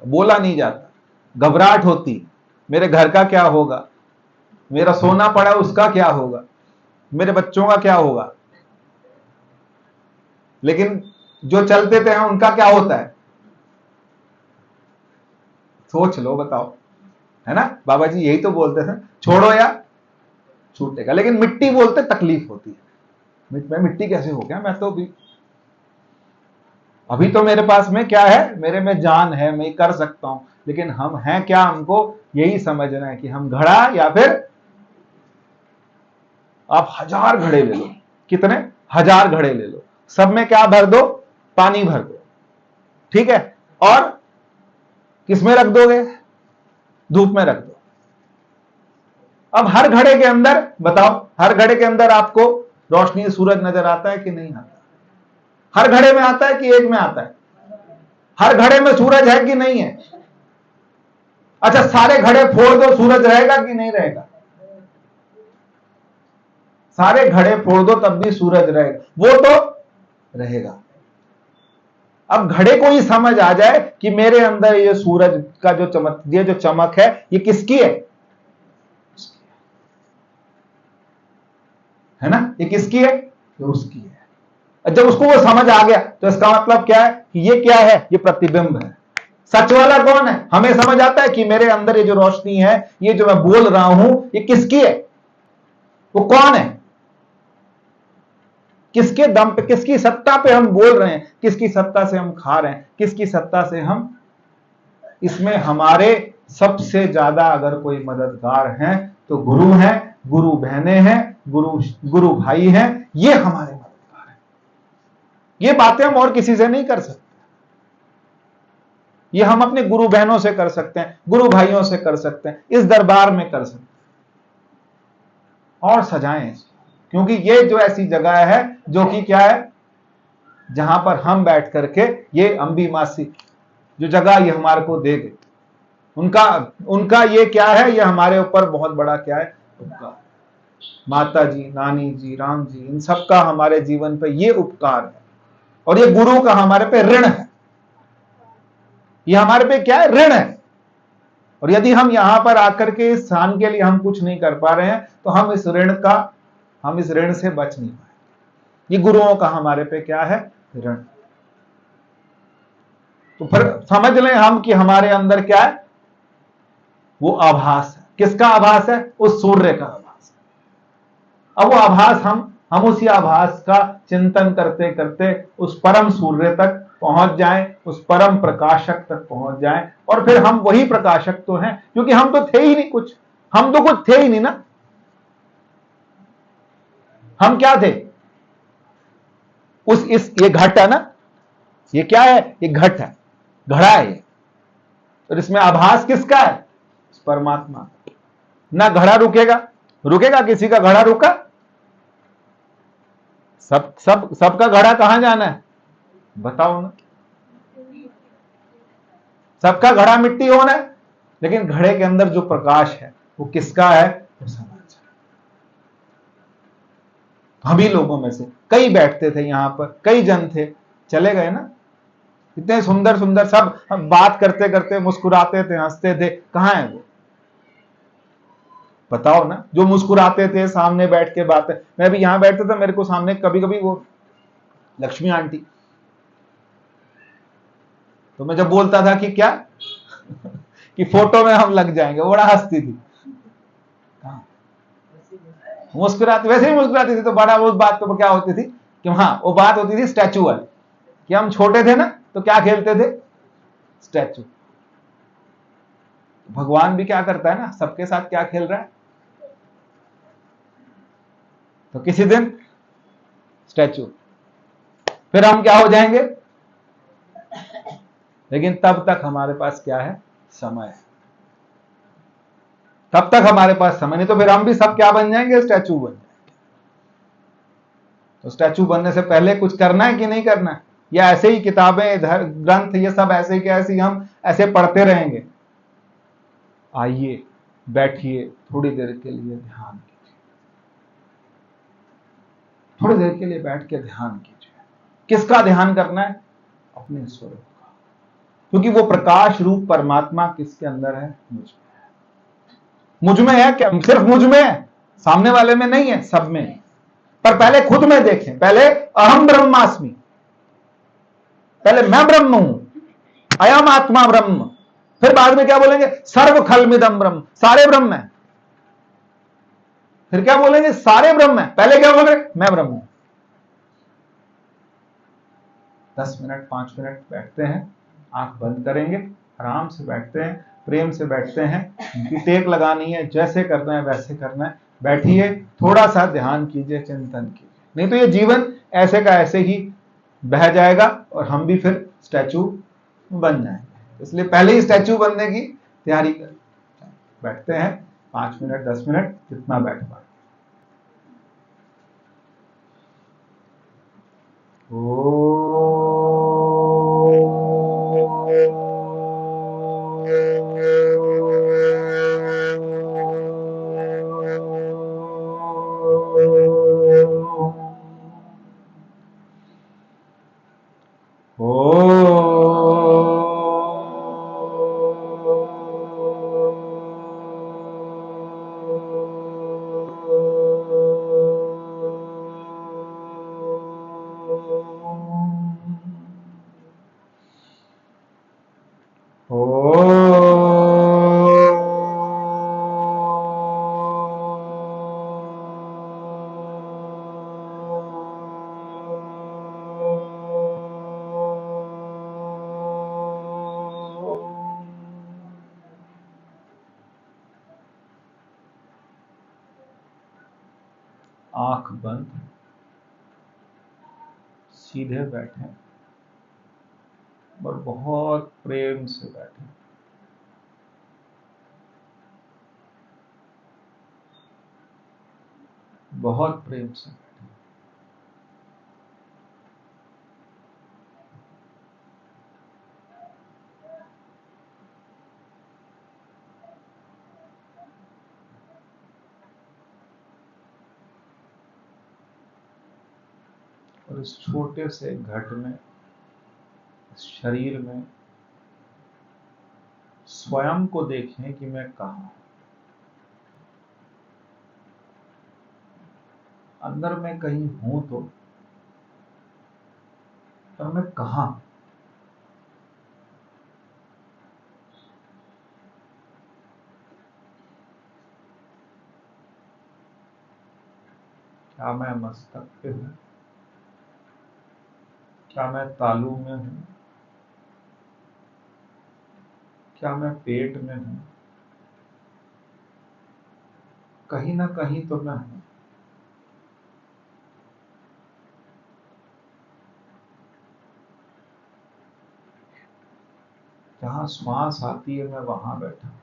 बोला नहीं जाता, घबराहट होती, मेरे घर का क्या होगा, मेरा सोना पड़ा उसका क्या होगा, मेरे बच्चों का क्या होगा। लेकिन जो चलते थे उनका क्या होता है, सोच लो, बताओ, है ना। बाबा जी यही तो बोलते थे, छोड़ो या छूटेगा, लेकिन मिट्टी बोलते तकलीफ होती है। मैं मिट्टी कैसे हो गया, मैं तो अभी तो मेरे पास में क्या है, मेरे में जान है, मैं कर सकता हूं, लेकिन हम हैं क्या, हमको यही समझना है कि हम घड़ा, या फिर आप 1000 घड़े ले लो, कितने 1000 घड़े ले लो, सब में क्या भर दो, पानी भर दो, ठीक है, और किसमें रख दोगे, धूप में रख दो। अब हर घड़े के अंदर बताओ, हर घड़े के अंदर आपको रोशनी, सूरज नजर आता है कि नहीं आता, हर घड़े में आता है कि एक में आता है, हर घड़े में सूरज है कि नहीं है। अच्छा सारे घड़े फोड़ दो, सूरज रहेगा कि नहीं रहेगा, सारे घड़े फोड़ दो तब भी सूरज रहेगा, वो तो रहेगा। अब घड़े को ही समझ आ जाए कि मेरे अंदर ये सूरज का जो चमक, ये जो चमक है, ये किसकी है ना, ये किसकी है, ये उसकी है। जब उसको वो समझ आ गया तो इसका मतलब क्या है कि ये क्या है, ये प्रतिबिंब है। सच वाला कौन है, हमें समझ आता है कि मेरे अंदर ये जो रोशनी है, ये जो मैं बोल रहा हूं, ये किसकी है, वो कौन है, किसके दम पे, किसकी सत्ता पे हम बोल रहे हैं, किसकी सत्ता से हम खा रहे हैं, किसकी सत्ता से हम, इसमें हमारे सबसे ज्यादा अगर कोई मददगार हैं तो गुरु हैं, गुरु बहने हैं, गुरु गुरु भाई हैं, ये हमारे मददगार हैं। ये बातें हम और किसी से नहीं कर सकते, ये हम अपने गुरु बहनों से कर सकते हैं, गुरु भाइयों से कर सकते हैं, इस दरबार में कर सकते हैं। और सजाएं इसको, क्योंकि ये जो ऐसी जगह है जो कि क्या है, जहां पर हम बैठ करके ये अंबी मासी जो जगह ये हमारे को दे गए, उनका उनका ये क्या है, ये हमारे ऊपर बहुत बड़ा क्या है, उपकार। माता जी, नानी जी, राम जी, इन सबका हमारे जीवन पे ये उपकार है, और ये गुरु का हमारे पे ऋण है। ये हमारे पे क्या है, ऋण है। और यदि हम यहां पर आकर के इस स्थान के लिए हम कुछ नहीं कर पा रहे हैं, तो हम इस ऋण से बच नहीं पाए। ये गुरुओं का हमारे पे क्या है, ऋण। तो फिर समझ लें हम कि हमारे अंदर क्या है, वो आभास है। किसका आभास है, उस सूर्य का आभास है। अब वो आभास हम उसी आभास का चिंतन करते करते उस परम सूर्य तक पहुंच जाएं, उस परम प्रकाशक तक पहुंच जाएं, और फिर हम वही प्रकाशक तो हैं, क्योंकि हम तो थे ही नहीं कुछ, हम तो कुछ थे ही नहीं ना। हम क्या थे, ये घट है ना, ये क्या है, ये घट है, घड़ा है ये। और इसमें आभास किसका है, परमात्मा। ना घड़ा रुकेगा किसी का घड़ा रुका, सबका घड़ा कहां जाना है, बताओ ना। सबका घड़ा मिट्टी होना है, लेकिन घड़े के अंदर जो प्रकाश है वो किसका है, वो समाज। हम ही लोगों में से कई बैठते थे यहां पर, कई जन थे, चले गए ना। इतने सुंदर सुंदर सब, हम बात करते करते मुस्कुराते थे, हंसते थे, कहां है वो, बताओ ना। जो मुस्कुराते थे, सामने बैठ के बातें, मैं भी यहां बैठता था, मेरे को सामने कभी कभी वो लक्ष्मी आंटी, तो मैं जब बोलता था कि क्या कि फोटो में हम लग जाएंगे, बड़ा हंसती थी। मुस्कुराती, वैसे ही मुस्कुराती थी। तो बड़ा उस बात तो क्या होती थी कि हाँ, वो बात होती थी स्टैचू वाली, कि हम छोटे थे ना, तो क्या खेलते थे, स्टैचू। भगवान भी क्या करता है ना, सबके साथ क्या खेल रहा है, तो किसी दिन स्टैचू, फिर हम क्या हो जाएंगे। लेकिन तब तक हमारे पास क्या है, समय है। तब तक हमारे पास समय, नहीं तो फिर हम भी सब क्या बन जाएंगे, स्टैचू बन जाएंगे। तो स्टैचू बनने से पहले कुछ करना है कि नहीं करना है, या ऐसे ही किताबें, ग्रंथ, ये सब ऐसे ही क्या, ऐसे ही हम ऐसे पढ़ते रहेंगे। आइए, बैठिए, थोड़ी देर के लिए ध्यान कीजिए, थोड़ी देर के लिए बैठ के ध्यान कीजिए। किसका ध्यान करना है, अपने स्वरूप का, क्योंकि वो प्रकाश रूप परमात्मा किसके अंदर है, मुझ में है। क्या सिर्फ मुझ में है, सामने वाले में नहीं है, सब में है। पर पहले खुद में देखें, पहले अहम ब्रह्मास्मि, पहले मैं ब्रह्म हूं, अयम आत्मा ब्रह्म। फिर बाद में क्या बोलेंगे, सर्व खलमिदम ब्रह्म, सारे ब्रह्म है। फिर क्या बोलेंगे, सारे ब्रह्म है। पहले क्या बोल रहे, मैं ब्रह्म हूं। 10 मिनट 5 मिनट बैठते हैं, आंख बंद करेंगे, आराम से बैठते हैं, प्रेम से बैठते हैं। उनकी टेक लगानी है, जैसे करना है वैसे करना है। बैठिए, थोड़ा सा ध्यान कीजिए, चिंतन कीजिए, नहीं तो ये जीवन ऐसे का ऐसे ही बह जाएगा, और हम भी फिर स्टैचू बन जाएंगे। इसलिए पहले ही स्टैचू बनने की तैयारी कर, बैठते हैं 5 मिनट 10 मिनट, जितना बैठ पाए। आंख बंद, सीधे बैठे और बहुत प्रेम से बैठे। बहुत प्रेम से बैठे। और इस छोटे से घट में, इस शरीर में स्वयं को देखें कि मैं कहाँ हूं। अंदर में कहीं हूं तो, पर मैं कहाँ हूं? क्या मैं मस्तक पे हूं? क्या मैं तालू में हूं? क्या मैं पेट में हूं? कहीं ना कहीं तो मैं हूं। जहां श्वास आती है मैं वहां बैठा हूं।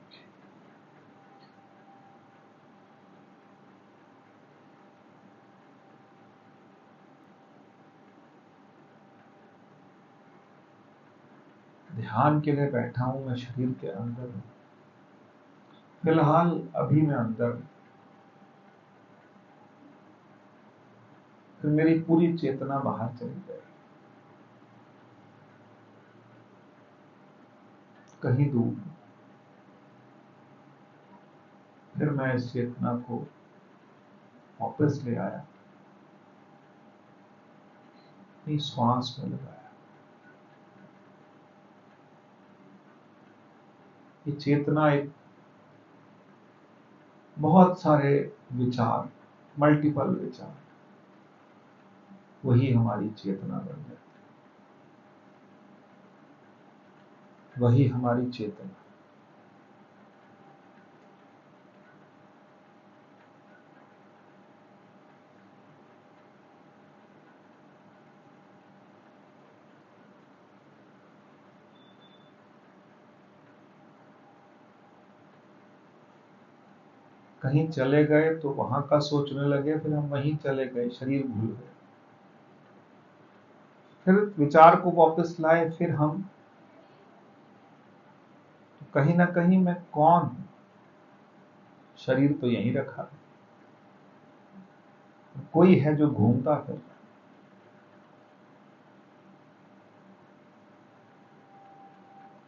ध्यान के लिए बैठा हूं, मैं शरीर के अंदर हूं। फिलहाल अभी मैं अंदर हूं। फिर मेरी पूरी चेतना बाहर चली जाएगी, कहीं दूर। फिर मैं इस चेतना को वापस ले आया, अपनी श्वास में लगाया। ये चेतना एक बहुत सारे विचार, मल्टीपल विचार, वही हमारी चेतना बन जाती, वही हमारी चेतना। कहीं चले गए तो वहां का सोचने लगे, फिर हम वहीं चले गए, शरीर भूल गए। फिर विचार को वापस लाए, फिर हम कहीं ना कहीं मैं कौन हूं? शरीर तो यहीं रखा है। कोई है जो घूमता फिर रहा है।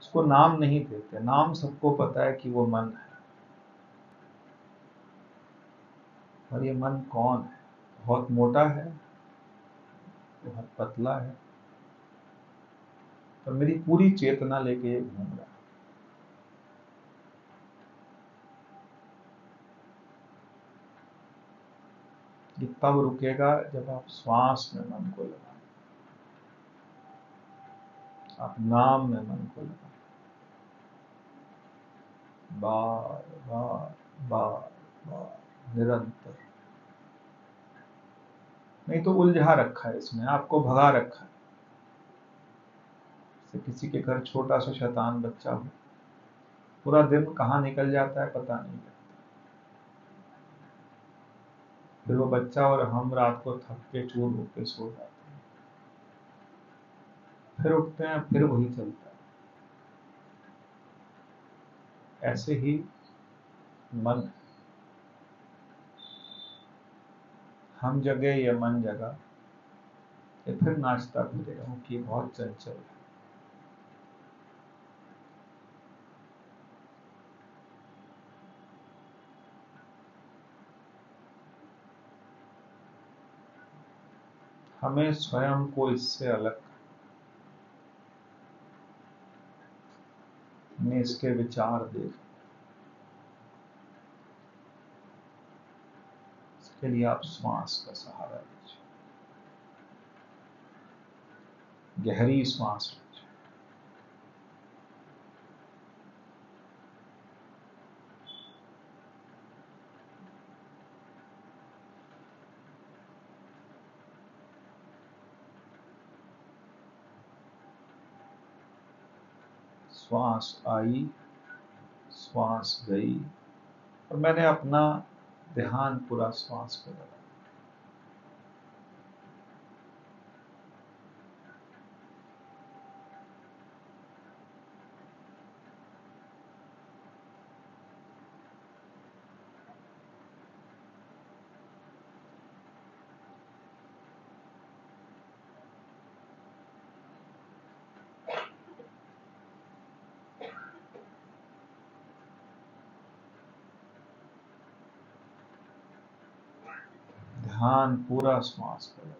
उसको नाम नहीं देते, नाम सबको पता है कि वो मन है। और ये मन कौन है? बहुत मोटा है, बहुत पतला है, तो मेरी पूरी चेतना लेके ये घूम रहा है। ये तब रुकेगा जब आप श्वास में मन को लगाएं, आप नाम में मन को लगाएं, बार बार बार बार, निरंतर। नहीं तो उलझा रखा है इसमें, आपको भगा रखा है। जैसे किसी के घर छोटा सा शैतान बच्चा हो, पूरा दिन कहाँ निकल जाता है पता नहीं लगता। फिर वो बच्चा और हम रात को थक के चूर होके सो जाते हैं, फिर उठते हैं, फिर वही चलता है। ऐसे ही मन, हम जगह या मन जगह, ये फिर नाचता फिरेगा कि बहुत चंचल है। हमें स्वयं को इससे अलग, हमें इसके विचार देख, इसके लिए आप श्वास का सहारा लीजिए, गहरी श्वास लीजिए। श्वास आई, श्वास गई, और मैंने अपना ध्यान पूरा श्वास पे लगा। ध्यान पूरा श्वास पे लगा।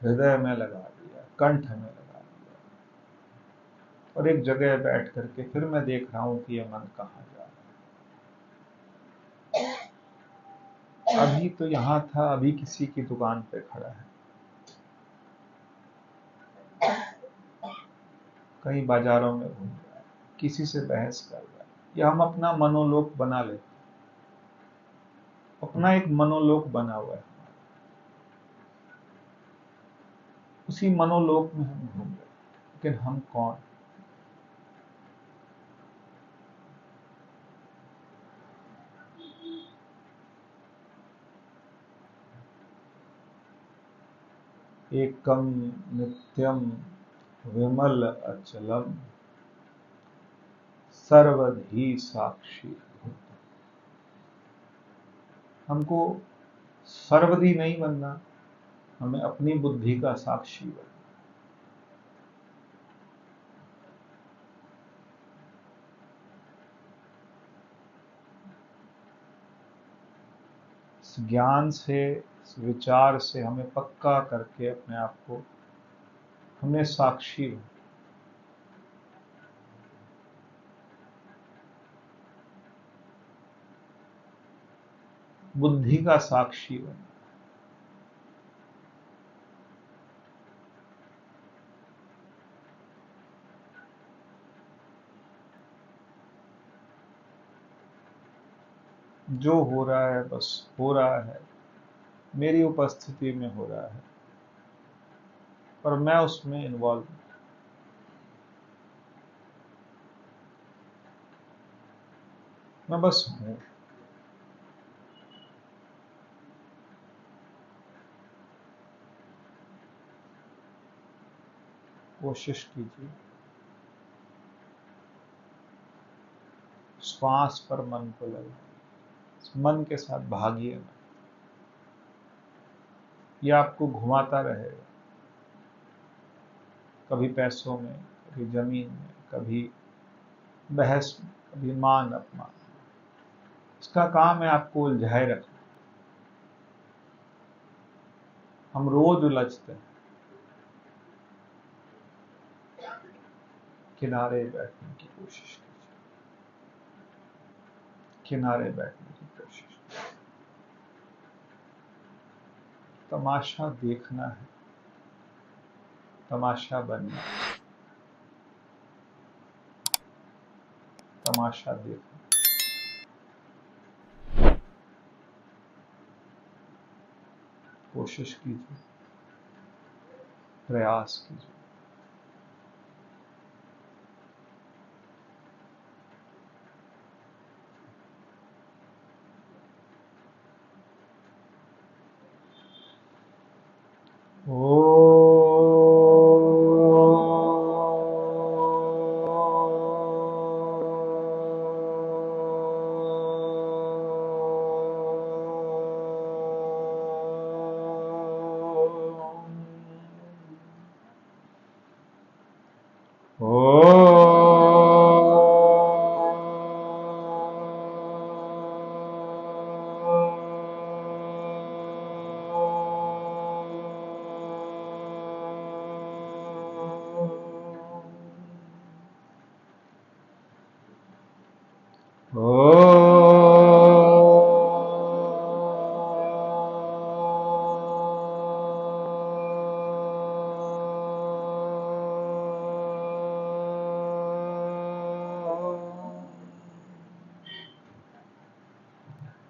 हृदय में लगा दिया, कंठ में लगा दिया, और एक जगह बैठ करके फिर मैं देख रहा हूं कि यह मन कहाँ जा रहा है। अभी तो यहां था, अभी किसी की दुकान पे खड़ा है, कहीं बाजारों में घूम रहा है, किसी से बहस कर रहा है, या हम अपना मनोलोक बना लेते, अपना एक मनोलोक बना हुआ है, उसी मनोलोक में हम घूम रहे, लेकिन हम कौन? एकम नित्यम विमल अचलम सर्वधी साक्षी। हमको सर्वधी नहीं बनना, हमें अपनी बुद्धि का साक्षी बनना। इस ज्ञान से, इस विचार से हमें पक्का करके अपने आप को हमें साक्षी बनना। बुद्धि का साक्षी बनना। जो हो रहा है बस हो रहा है, मेरी उपस्थिति में हो रहा है, और मैं उसमें इन्वॉल्व हूं। मैं बस हूं। कोशिश कीजिए श्वास पर मन को लगाइए, मन के साथ भागिए ना, ये आपको घुमाता रहेगा, कभी पैसों में, कभी जमीन में, कभी बहस में, कभी मान अपमान। इसका काम है आपको उलझाए रखना। हम रोज उलझते हैं। किनारे बैठने की कोशिश कीजिए, किनारे बैठने की कोशिश कीजिए। तमाशा देखना है, तमाशा बनना है, तमाशा देखना। कोशिश कीजिए, प्रयास कीजिए।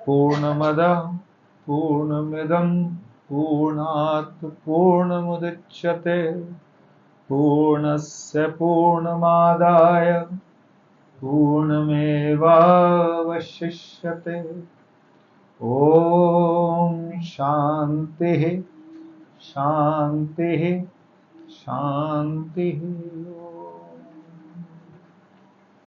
पूर्णमदः पूर्णमिदं पूर्णात् पूर्णमुदच्यते पूर्णस्य पूर्णमादाय पूर्णमेवावशिष्यते। ओम शांति शांति शांति।